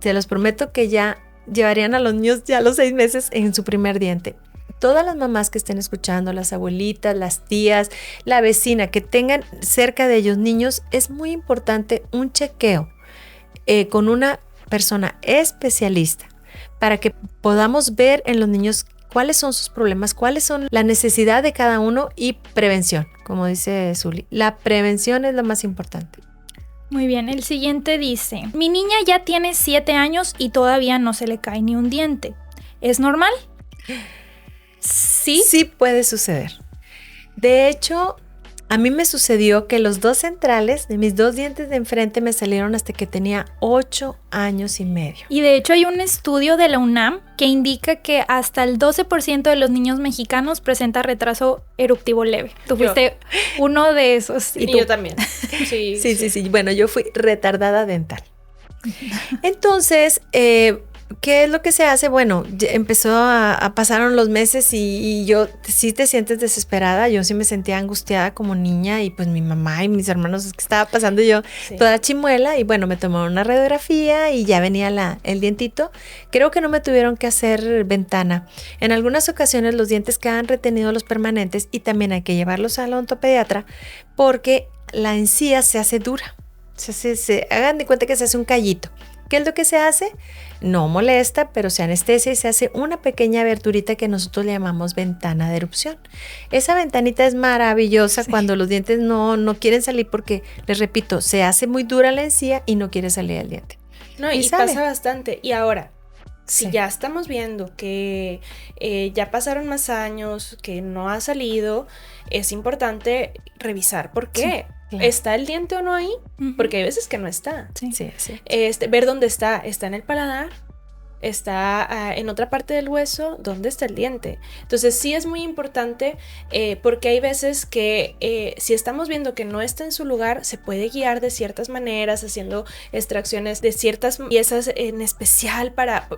[SPEAKER 2] se los prometo que ya llevarían a los niños ya a los 6 meses en su primer diente. Todas las mamás que estén escuchando, las abuelitas, las tías, la vecina, que tengan cerca de ellos niños, es muy importante un chequeo con una persona especialista para que podamos ver en los niños cuáles son sus problemas, cuáles son la necesidad de cada uno y prevención, como dice Zuli. La prevención es lo más importante.
[SPEAKER 3] Muy bien, el siguiente dice: mi niña ya tiene 7 años y todavía no se le cae ni un diente. ¿Es normal? Sí.
[SPEAKER 2] Sí puede suceder. De hecho, a mí me sucedió que los 2 centrales de mis 2 dientes de enfrente me salieron hasta que tenía 8 años y medio.
[SPEAKER 3] Y de hecho hay un estudio de la UNAM que indica que hasta el 12% de los niños mexicanos presenta retraso eruptivo leve. Tú fuiste uno de esos.
[SPEAKER 1] Y yo también.
[SPEAKER 2] Sí. Bueno, yo fui retardada dental. Entonces, ¿qué es lo que se hace? Bueno, empezó pasaron los meses y yo sí te sientes desesperada. Yo sí me sentía angustiada como niña y pues mi mamá y mis hermanos, ¿qué estaba pasando? Yo toda chimuela y bueno, me tomaron una radiografía y ya venía el dientito. Creo que no me tuvieron que hacer ventana. En algunas ocasiones los dientes quedan retenidos los permanentes y también hay que llevarlos al odontopediatra porque la encía se hace dura. Hagan de cuenta que se hace un callito. ¿Qué es lo que se hace? No molesta, pero se anestesia y se hace una pequeña aberturita que nosotros le llamamos ventana de erupción. Esa ventanita es maravillosa cuando los dientes no quieren salir porque, les repito, se hace muy dura la encía y no quiere salir el diente.
[SPEAKER 1] No, y pasa bastante. Y ahora, si ya estamos viendo que ya pasaron más años, que no ha salido, es importante revisar por qué. Sí. Claro. ¿Está el diente o no ahí? Porque hay veces que no está.
[SPEAKER 2] Sí.
[SPEAKER 1] Ver dónde está. ¿Está en el paladar? ¿Está en otra parte del hueso? ¿Dónde está el diente? Entonces sí es muy importante porque hay veces que si estamos viendo que no está en su lugar, se puede guiar de ciertas maneras, haciendo extracciones de ciertas piezas en especial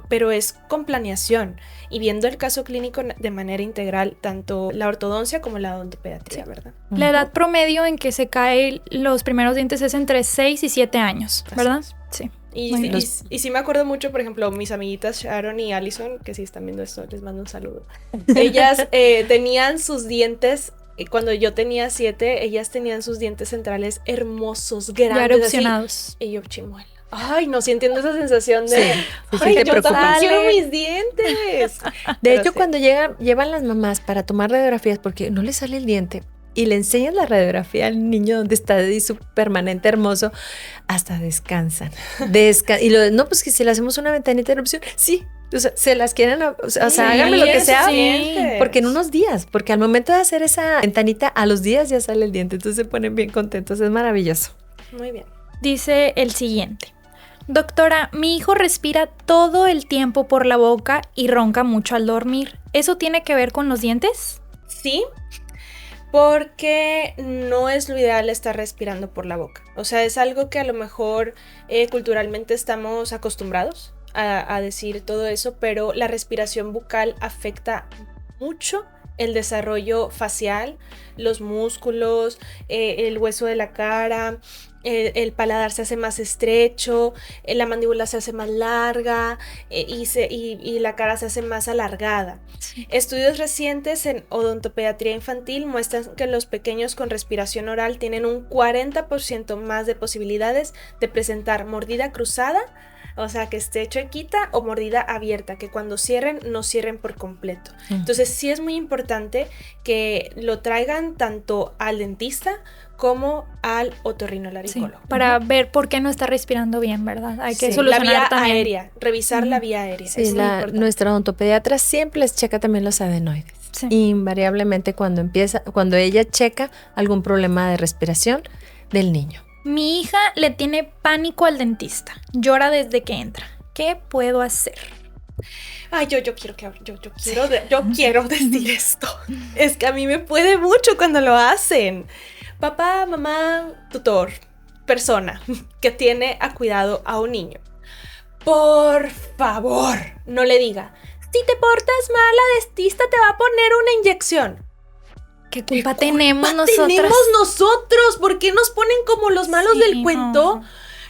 [SPEAKER 1] pero es con planeación y viendo el caso clínico de manera integral, tanto la ortodoncia como la odontopediatría, ¿verdad?
[SPEAKER 3] La edad promedio en que se caen los primeros dientes es entre 6 y 7 años, ¿verdad? Sí.
[SPEAKER 1] Y sí me acuerdo mucho, por ejemplo, mis amiguitas Sharon y Allison, que si están viendo esto, les mando un saludo. Ellas tenían sus dientes, cuando yo tenía 7, ellas tenían sus dientes centrales hermosos, grandes,
[SPEAKER 3] ya erupcionados.
[SPEAKER 1] Y yo, chimuela. Ay, no, sí entiendo esa sensación de,
[SPEAKER 2] ay,
[SPEAKER 1] yo también quiero mis dientes.
[SPEAKER 2] De hecho, cuando llevan las mamás para tomar radiografías, porque no les sale el diente, y le enseñan la radiografía al niño donde está ahí su permanente hermoso, hasta descansan. No, pues que si le hacemos una ventanita de erupción, sí, o sea, se las quieren, o sea, háganme lo que sea, porque en unos días, porque al momento de hacer esa ventanita, a los días ya sale el diente, entonces se ponen bien contentos, es maravilloso.
[SPEAKER 1] Muy bien.
[SPEAKER 3] Dice el siguiente: doctora, mi hijo respira todo el tiempo por la boca y ronca mucho al dormir. ¿Eso tiene que ver con los dientes?
[SPEAKER 1] Sí, porque no es lo ideal estar respirando por la boca. O sea, es algo que a lo mejor culturalmente estamos acostumbrados a decir todo eso, pero la respiración bucal afecta mucho el desarrollo facial, los músculos, el hueso de la cara, el paladar se hace más estrecho, la mandíbula se hace más larga y la cara se hace más alargada. Sí. Estudios recientes en odontopediatría infantil muestran que los pequeños con respiración oral tienen un 40% más de posibilidades de presentar mordida cruzada, o sea, que esté chuequita, o mordida abierta, que cuando cierren, no cierren por completo. Entonces sí es muy importante que lo traigan tanto al dentista como al otorrinolaringólogo.
[SPEAKER 3] Sí, para ver por qué no está respirando bien, ¿verdad? Hay que solucionar
[SPEAKER 1] la vía
[SPEAKER 3] también.
[SPEAKER 1] aérea, revisar la vía aérea.
[SPEAKER 2] Sí, nuestra odontopediatra siempre les checa también los adenoides. Sí. Invariablemente cuando ella checa algún problema de respiración del niño.
[SPEAKER 3] Mi hija le tiene pánico al dentista. Llora desde que entra. ¿Qué puedo hacer?
[SPEAKER 1] Ay, yo quiero decir esto. Es que a mí me puede mucho cuando lo hacen. Papá, mamá, tutor, persona que tiene a cuidado a un niño. Por favor, no le diga, si te portas mal, la dentista te va a poner una inyección.
[SPEAKER 3] ¿Qué culpa tenemos nosotros?
[SPEAKER 1] Tenemos nosotros. ¿Por qué nos ponen como los malos del cuento?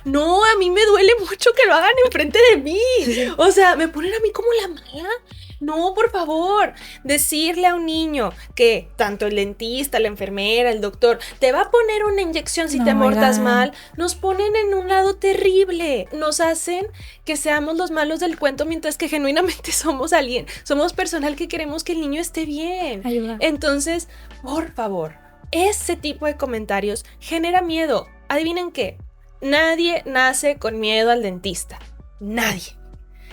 [SPEAKER 1] No, a mí me duele mucho que lo hagan enfrente de mí. O sea, ¿me ponen a mí como la mala? No, por favor. Decirle a un niño que tanto el dentista, la enfermera, el doctor te va a poner una inyección si te portas mal, nos ponen en un lado terrible. Nos hacen que seamos los malos del cuento mientras que genuinamente somos personal que queremos que el niño esté bien.
[SPEAKER 3] Ayuda.
[SPEAKER 1] Entonces, por favor, ese tipo de comentarios genera miedo. ¿Adivinen qué? Nadie nace con miedo al dentista. Nadie.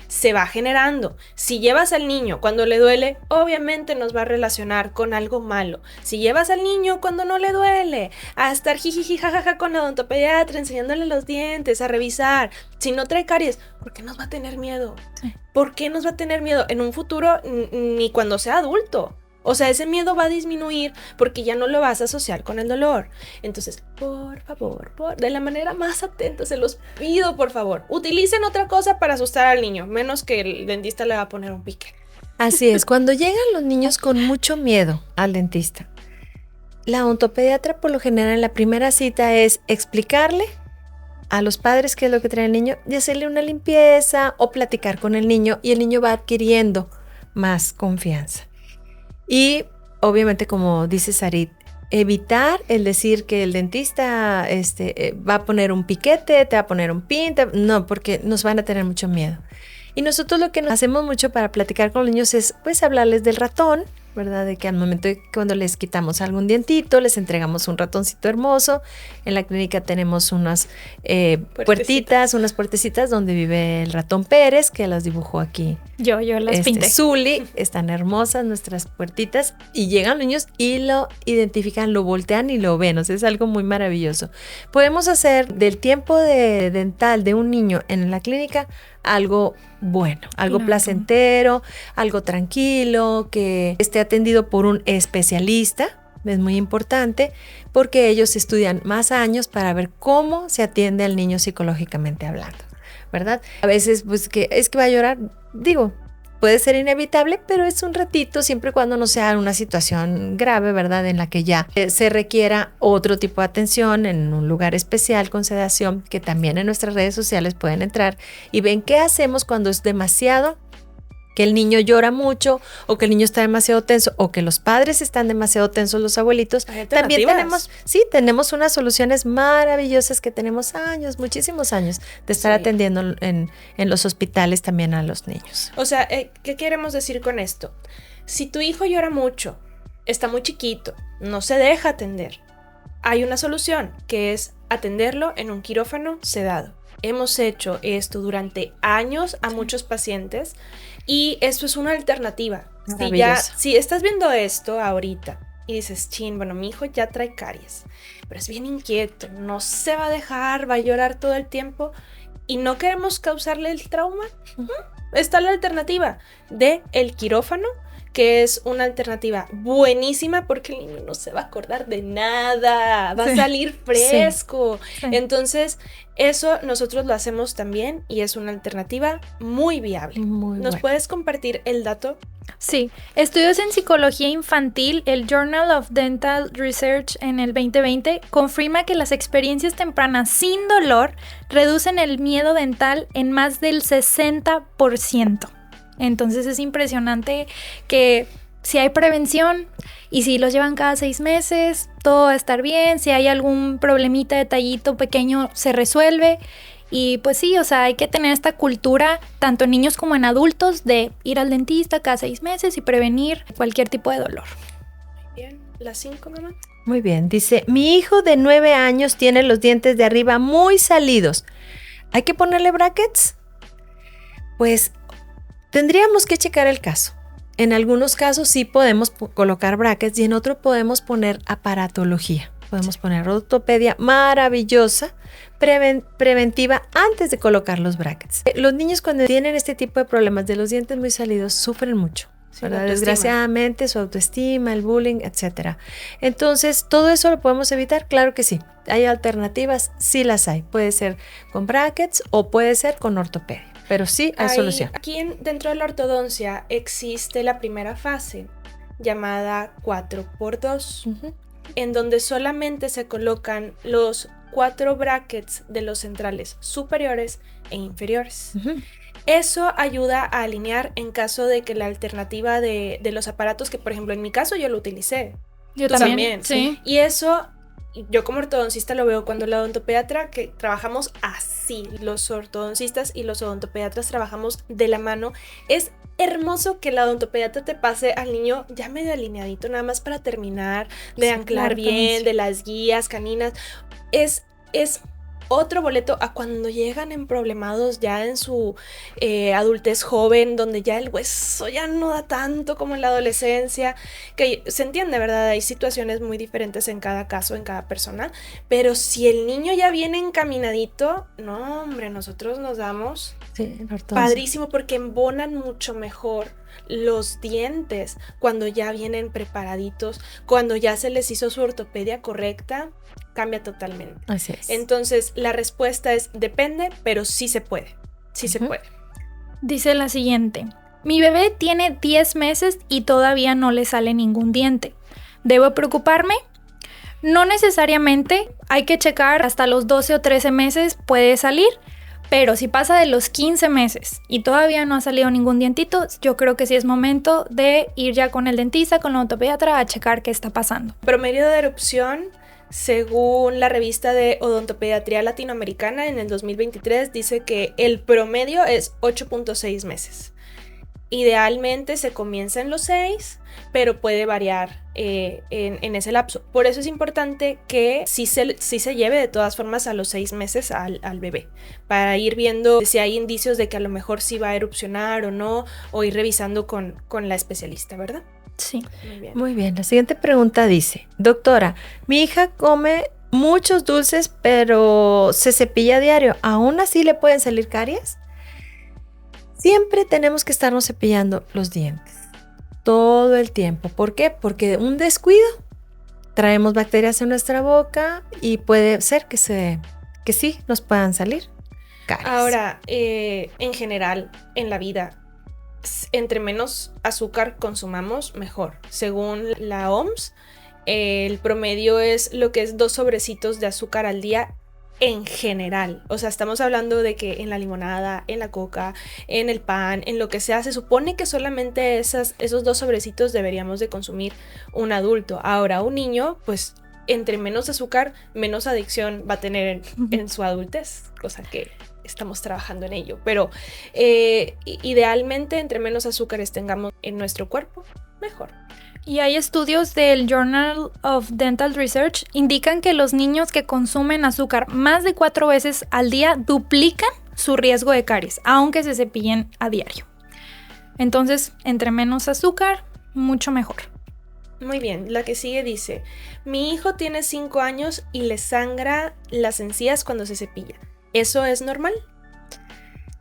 [SPEAKER 1] Se va generando. Si llevas al niño cuando le duele, obviamente nos va a relacionar con algo malo. Si llevas al niño cuando no le duele, a estar jijiji jajaja con la odontopediatra, enseñándole los dientes, a revisar. Si no trae caries, ¿por qué nos va a tener miedo? Sí. ¿Por qué nos va a tener miedo? En un futuro, ni cuando sea adulto. O sea, ese miedo va a disminuir porque ya no lo vas a asociar con el dolor. Entonces, por favor, de la manera más atenta, se los pido, por favor, utilicen otra cosa para asustar al niño, menos que el dentista le va a poner un pique.
[SPEAKER 2] Así es, cuando llegan los niños con mucho miedo al dentista, la odontopediatra por lo general en la primera cita es explicarle a los padres qué es lo que trae el niño y hacerle una limpieza o platicar con el niño, y el niño va adquiriendo más confianza. Y obviamente, como dice Sarit, evitar el decir que el dentista va a poner un piquete, te va a poner un pin, no, porque nos van a tener mucho miedo. Y nosotros lo que hacemos mucho para platicar con los niños es pues hablarles del ratón, ¿verdad? De que al momento de cuando les quitamos algún dientito, les entregamos un ratoncito hermoso. En la clínica tenemos unas unas puertecitas donde vive el ratón Pérez, que las dibujó aquí.
[SPEAKER 3] Yo las pinté.
[SPEAKER 2] Zuli, están hermosas nuestras puertitas, y llegan los niños y lo identifican, lo voltean y lo ven. O sea, es algo muy maravilloso. Podemos hacer del tiempo dental de un niño en la clínica algo bueno, algo placentero, algo tranquilo, que esté atendido por un especialista. Es muy importante porque ellos estudian más años para ver cómo se atiende al niño psicológicamente hablando, ¿verdad? A veces pues que va a llorar, digo, puede ser inevitable, pero es un ratito, siempre y cuando no sea una situación grave, ¿verdad? En la que ya se requiera otro tipo de atención en un lugar especial con sedación, que también en nuestras redes sociales pueden entrar y ven qué hacemos cuando es demasiado, que el niño llora mucho, o que el niño está demasiado tenso, o que los padres están demasiado tensos, los abuelitos. También tenemos unas soluciones maravillosas que tenemos muchísimos años de estar atendiendo en los hospitales también a los niños.
[SPEAKER 1] O sea, ¿qué queremos decir con esto? Si tu hijo llora mucho, está muy chiquito, no se deja atender, hay una solución, que es atenderlo en un quirófano sedado. Hemos hecho esto durante años a muchos pacientes, y esto es una alternativa. Si estás viendo esto ahorita y dices, bueno, mi hijo ya trae caries, pero es bien inquieto, no se va a dejar, va a llorar todo el tiempo y no queremos causarle el trauma, está la alternativa de el quirófano, que es una alternativa buenísima porque el niño no se va a acordar de nada, va a salir fresco.
[SPEAKER 3] Sí.
[SPEAKER 1] Entonces, eso nosotros lo hacemos también y es una alternativa muy viable. ¿Nos puedes compartir el dato?
[SPEAKER 3] Sí, estudios en psicología infantil, el Journal of Dental Research en el 2020 confirma que las experiencias tempranas sin dolor reducen el miedo dental en más del 60%. Entonces es impresionante que si hay prevención y si los llevan cada 6 meses, todo va a estar bien. Si hay algún problemita, detallito pequeño, se resuelve. Y pues sí, o sea, hay que tener esta cultura, tanto en niños como en adultos, de ir al dentista cada 6 meses y prevenir cualquier tipo de dolor.
[SPEAKER 1] Muy bien. ¿Las 5, mamá?
[SPEAKER 2] Muy bien. Dice, mi hijo de 9 años tiene los dientes de arriba muy salidos. ¿Hay que ponerle brackets? Pues tendríamos que checar el caso. En algunos casos sí podemos colocar brackets y en otros podemos poner aparatología. Podemos poner ortopedia maravillosa, preventiva antes de colocar los brackets. Los niños cuando tienen este tipo de problemas de los dientes muy salidos sufren mucho, ¿verdad? Desgraciadamente su autoestima, el bullying, etc. Entonces, ¿todo eso lo podemos evitar? Claro que sí. ¿Hay alternativas? Sí las hay. Puede ser con brackets o puede ser con ortopedia. Pero sí hay solución.
[SPEAKER 1] Aquí dentro de la ortodoncia existe la primera fase llamada 4x2, en donde solamente se colocan los 4 brackets de los centrales superiores e inferiores. Eso ayuda a alinear en caso de que la alternativa de los aparatos, que por ejemplo en mi caso yo lo utilicé.
[SPEAKER 3] Yo también. Sí.
[SPEAKER 1] Y eso, yo como ortodoncista lo veo cuando la odontopediatra, que trabajamos así, los ortodoncistas y los odontopediatras trabajamos de la mano. Es hermoso que la odontopediatra te pase al niño ya medio alineadito, nada más para terminar de anclar bien, de las guías caninas. Es otro boleto a cuando llegan emproblemados ya en su adultez joven, donde ya el hueso ya no da tanto como en la adolescencia, que se entiende, ¿verdad? Hay situaciones muy diferentes en cada caso, en cada persona, pero si el niño ya viene encaminadito, no, hombre, nosotros nos damos padrísimo porque embonan mucho mejor los dientes cuando ya vienen preparaditos, cuando ya se les hizo su ortopedia correcta, cambia totalmente.
[SPEAKER 2] Así es.
[SPEAKER 1] Entonces, la respuesta es depende, pero sí se puede. Sí se puede.
[SPEAKER 3] Dice la siguiente. Mi bebé tiene 10 meses y todavía no le sale ningún diente. ¿Debo preocuparme? No necesariamente. Hay que checar hasta los 12 o 13 meses puede salir. Pero si pasa de los 15 meses y todavía no ha salido ningún dientito, yo creo que sí es momento de ir ya con el dentista, con la odontopediatra, a checar qué está pasando.
[SPEAKER 1] Promedio de erupción, según la revista de Odontopediatría Latinoamericana en el 2023, dice que el promedio es 8.6 meses. Idealmente se comienza en los 6, pero puede variar en ese lapso. Por eso es importante que sí se lleve de todas formas a los 6 meses al bebé, para ir viendo si hay indicios de que a lo mejor sí va a erupcionar o no, o ir revisando con la especialista, ¿verdad?
[SPEAKER 3] Sí.
[SPEAKER 2] Muy bien. La siguiente pregunta dice, doctora, mi hija come muchos dulces, pero se cepilla a diario. ¿Aún así le pueden salir caries? Siempre tenemos que estarnos cepillando los dientes. Todo el tiempo. ¿Por qué? Porque un descuido, traemos bacterias en nuestra boca y puede ser que sí nos puedan salir caries.
[SPEAKER 1] Ahora, en general, en la vida, entre menos azúcar consumamos, mejor. Según la OMS, el promedio es lo que es 2 sobrecitos de azúcar al día en general. O sea, estamos hablando de que en la limonada, en la coca, en el pan, en lo que sea, se supone que solamente esos 2 sobrecitos deberíamos de consumir un adulto. Ahora, un niño, pues, entre menos azúcar, menos adicción va a tener en su adultez, cosa que estamos trabajando en ello. Pero idealmente, entre menos azúcares tengamos en nuestro cuerpo, mejor.
[SPEAKER 3] Y hay estudios del Journal of Dental Research indican que los niños que consumen azúcar más de 4 veces al día duplican su riesgo de caries, aunque se cepillen a diario. Entonces, entre menos azúcar, mucho mejor.
[SPEAKER 1] Muy bien, la que sigue dice, mi hijo tiene 5 años y le sangra las encías cuando se cepilla. ¿Eso es normal?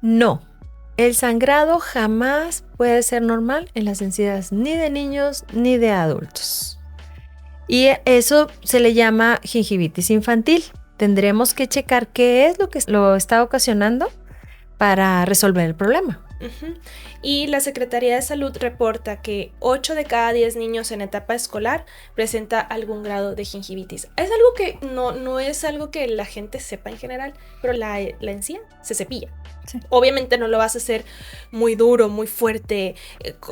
[SPEAKER 2] No. El sangrado jamás puede ser normal en las encías ni de niños ni de adultos. Y eso se le llama gingivitis infantil. Tendremos que checar qué es lo que lo está ocasionando para resolver el problema.
[SPEAKER 1] Uh-huh. Y la Secretaría de Salud reporta que 8 de cada 10 niños en etapa escolar presenta algún grado de gingivitis. Es algo que no es algo que la gente sepa en general, pero la encía se cepilla. Sí. Obviamente no lo vas a hacer muy duro, muy fuerte.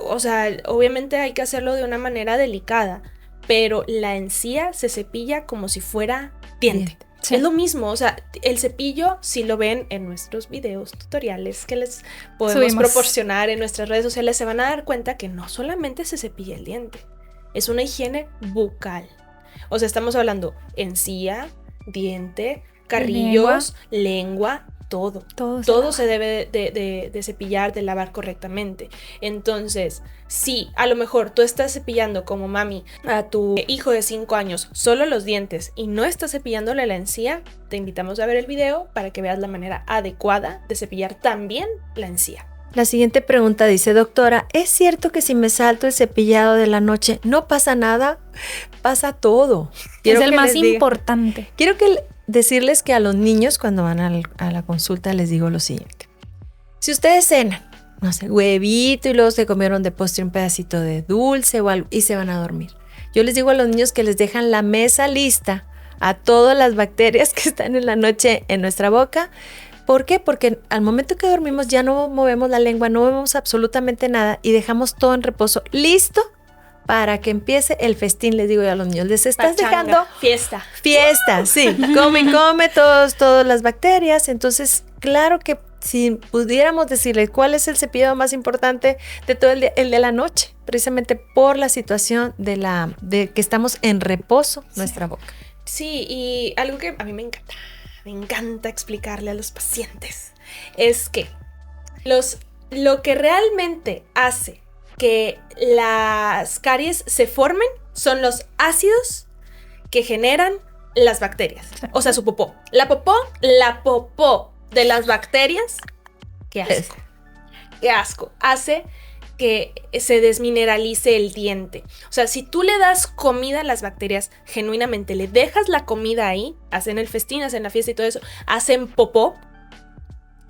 [SPEAKER 1] O sea, obviamente hay que hacerlo de una manera delicada, pero la encía se cepilla como si fuera diente. Sí. Es lo mismo, o sea, el cepillo, si lo ven en nuestros videos tutoriales que les podemos proporcionar en nuestras redes sociales, se van a dar cuenta que no solamente se cepilla el diente, es una higiene bucal. O sea, estamos hablando encía, diente, carrillos, lengua, todo se debe de cepillar, de lavar correctamente. Entonces, si a lo mejor tú estás cepillando como mami a tu hijo de 5 años solo los dientes y no estás cepillándole la encía, te invitamos a ver el video para que veas la manera adecuada de cepillar también la encía.
[SPEAKER 2] La siguiente pregunta dice: doctora, ¿es cierto que si me salto el cepillado de la noche no pasa nada? Pasa todo.
[SPEAKER 3] Es el más importante.
[SPEAKER 2] Quiero decirles que a los niños cuando van a la consulta les digo lo siguiente: si ustedes cenan, no sé, huevito y luego se comieron de postre un pedacito de dulce o algo y se van a dormir, yo les digo a los niños que les dejan la mesa lista a todas las bacterias que están en la noche en nuestra boca. ¿Por qué? Porque al momento que dormimos ya no movemos la lengua, no movemos absolutamente nada y dejamos todo en reposo, listo para que empiece el festín. Les digo yo a los niños, les estás dejando
[SPEAKER 1] fiesta,
[SPEAKER 2] sí, come todas las bacterias. Entonces, claro que si pudiéramos decirles cuál es el cepillado más importante de todo el día, el de la noche, precisamente por la situación de que estamos en reposo nuestra boca.
[SPEAKER 1] Sí, y algo que a mí me encanta explicarle a los pacientes es que lo que realmente hace que las caries se formen son los ácidos que generan las bacterias, o sea, su popó. La popó de las bacterias, qué asco, hace que se desmineralice el diente. O sea, si tú le das comida a las bacterias, genuinamente le dejas la comida ahí, hacen el festín, hacen la fiesta y todo eso, hacen popó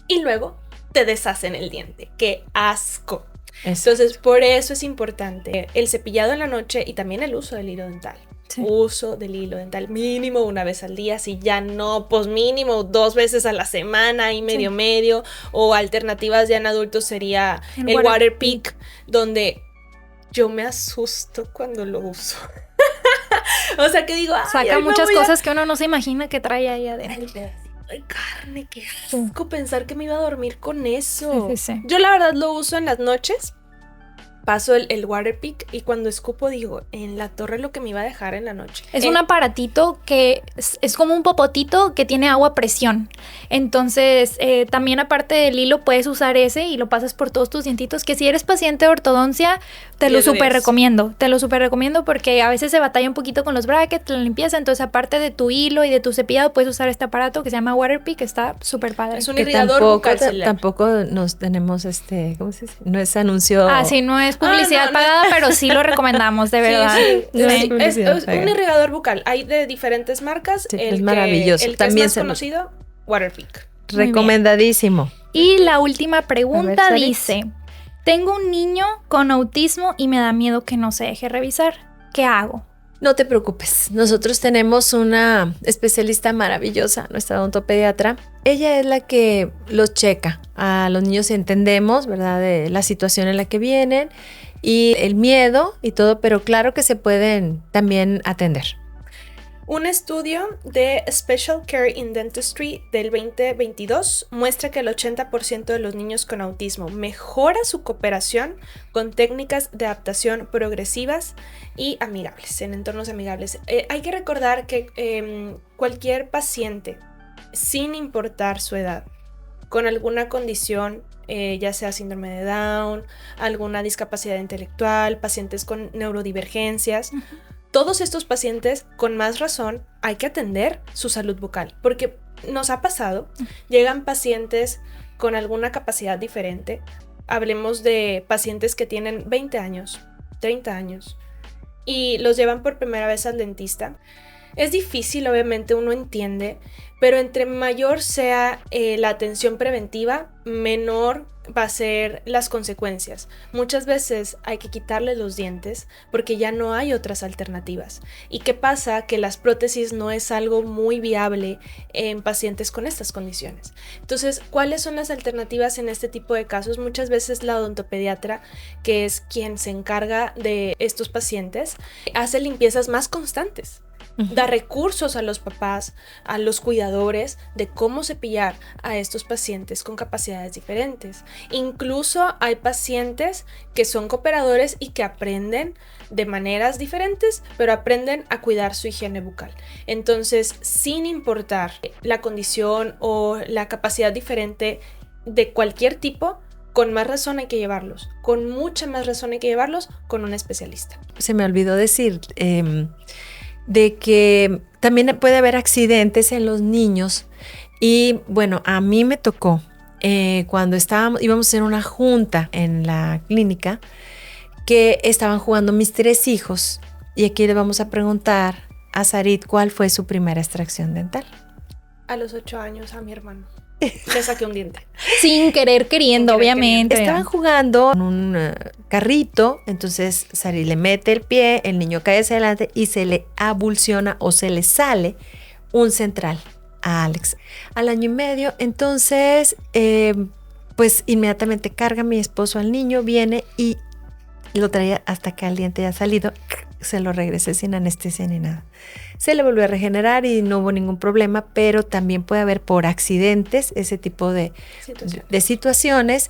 [SPEAKER 1] y luego te deshacen el diente. ¡Qué asco! Exacto. Entonces, por eso es importante el cepillado en la noche y también el uso del hilo dental. Sí. Uso del hilo dental mínimo una vez al día, si ya no, pues mínimo 2 veces a la semana y medio, o alternativas ya en adultos sería el Waterpik, donde yo me asusto cuando lo uso. O sea, que digo,
[SPEAKER 3] saca muchas cosas que uno no se imagina que trae ahí adentro.
[SPEAKER 1] Ay, carne, qué asco pensar que me iba a dormir con eso. Sí. Yo la verdad lo uso en las noches. Paso el Waterpik y cuando escupo digo, en la torre lo que me iba a dejar en la noche.
[SPEAKER 3] Es un aparatito que es como un popotito que tiene agua a presión. Entonces, también aparte del hilo puedes usar ese y lo pasas por todos tus dientitos, que si eres paciente de ortodoncia, te lo súper recomiendo. Te lo súper recomiendo porque a veces se batalla un poquito con los brackets, la limpieza. Entonces, aparte de tu hilo y de tu cepillado, puedes usar este aparato que se llama Waterpik, que está súper padre.
[SPEAKER 1] Es un irrigador bucal.
[SPEAKER 2] Tampoco nos tenemos ¿cómo se dice? No es anuncio.
[SPEAKER 3] Sí, no es publicidad pagada, pero sí lo recomendamos, de verdad.
[SPEAKER 1] Sí. Es un irrigador bucal. Hay de diferentes marcas.
[SPEAKER 2] Sí, es maravilloso.
[SPEAKER 1] El que también es más conocido, Waterpik.
[SPEAKER 2] Recomendadísimo.
[SPEAKER 3] Y la última pregunta dice: tengo un niño con autismo y me da miedo que no se deje revisar. ¿Qué hago?
[SPEAKER 2] No te preocupes, nosotros tenemos una especialista maravillosa, nuestra odontopediatra. Ella es la que los checa. A los niños entendemos, ¿verdad?, de la situación en la que vienen y el miedo y todo, pero claro que se pueden también atender.
[SPEAKER 1] Un estudio de Special Care in Dentistry del 2022 muestra que el 80% de los niños con autismo mejora su cooperación con técnicas de adaptación progresivas y amigables, en entornos amigables. Hay que recordar que cualquier paciente, sin importar su edad, con alguna condición, ya sea síndrome de Down, alguna discapacidad intelectual, pacientes con neurodivergencias, todos estos pacientes, con más razón, hay que atender su salud bucal, porque nos ha pasado, llegan pacientes con alguna capacidad diferente. Hablemos de pacientes que tienen 20 años, 30 años y los llevan por primera vez al dentista. Es difícil, obviamente, uno entiende, pero entre mayor sea la atención preventiva, menor va a ser las consecuencias. Muchas veces hay que quitarle los dientes porque ya no hay otras alternativas. ¿Y qué pasa? Que las prótesis no es algo muy viable en pacientes con estas condiciones. Entonces, ¿cuáles son las alternativas en este tipo de casos? Muchas veces la odontopediatra, que es quien se encarga de estos pacientes, hace limpiezas más constantes. Da recursos a los papás, a los cuidadores de cómo cepillar a estos pacientes con capacidades diferentes. Incluso hay pacientes que son cooperadores y que aprenden de maneras diferentes, pero aprenden a cuidar su higiene bucal. Entonces, sin importar la condición o la capacidad diferente de cualquier tipo, con más razón hay que llevarlos, con mucha más razón hay que llevarlos con un especialista.
[SPEAKER 2] Se me olvidó decir de que también puede haber accidentes en los niños y bueno, a mí me tocó cuando íbamos a hacer una junta en la clínica que estaban jugando mis 3 hijos y aquí le vamos a preguntar a Sarit cuál fue su primera extracción dental.
[SPEAKER 1] A los 8 años a mi hermano le saqué un diente.
[SPEAKER 3] Sin querer queriendo, obviamente.
[SPEAKER 2] Estaban jugando en un carrito, entonces Sarit le mete el pie, el niño cae hacia adelante y se le abulsiona o se le sale un central a Alex. Al 1 año y medio, entonces, pues inmediatamente carga mi esposo al niño, viene y lo traía hasta que el diente ya ha salido, se lo regresé sin anestesia ni nada. Se le volvió a regenerar y no hubo ningún problema, pero también puede haber por accidentes ese tipo de situaciones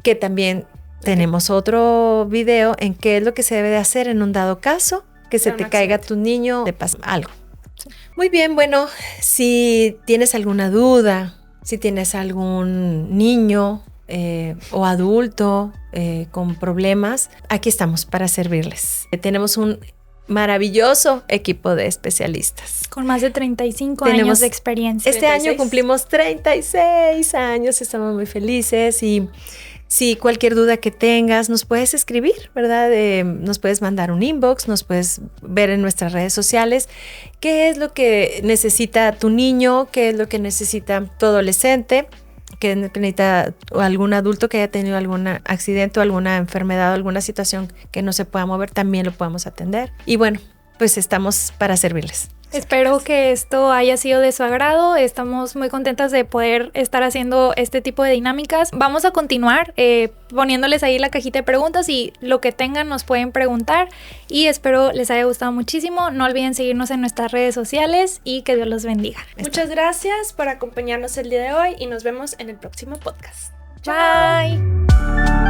[SPEAKER 2] que también tenemos otro video en qué es lo que se debe de hacer en un dado caso, que se te caiga tu niño, te pasa algo. Muy bien, bueno, si tienes alguna duda, si tienes algún niño o adulto con problemas, aquí estamos para servirles. Tenemos un maravilloso equipo de especialistas.
[SPEAKER 3] Con más de 35 años de experiencia.
[SPEAKER 2] Este 36. Año cumplimos 36 años, estamos muy felices y si cualquier duda que tengas nos puedes escribir, ¿verdad? Nos puedes mandar un inbox, nos puedes ver en nuestras redes sociales qué es lo que necesita tu niño, qué es lo que necesita tu adolescente, que necesita algún adulto que haya tenido algún accidente o alguna enfermedad o alguna situación que no se pueda mover, también lo podemos atender. Y bueno, pues estamos para servirles.
[SPEAKER 3] Espero que esto haya sido de su agrado. Estamos muy contentas de poder estar haciendo este tipo de dinámicas. Vamos a continuar poniéndoles ahí la cajita de preguntas y lo que tengan nos pueden preguntar y espero les haya gustado muchísimo. No olviden seguirnos en nuestras redes sociales y que Dios los bendiga.
[SPEAKER 1] Muchas gracias por acompañarnos el día de hoy y nos vemos en el próximo podcast.
[SPEAKER 3] Bye.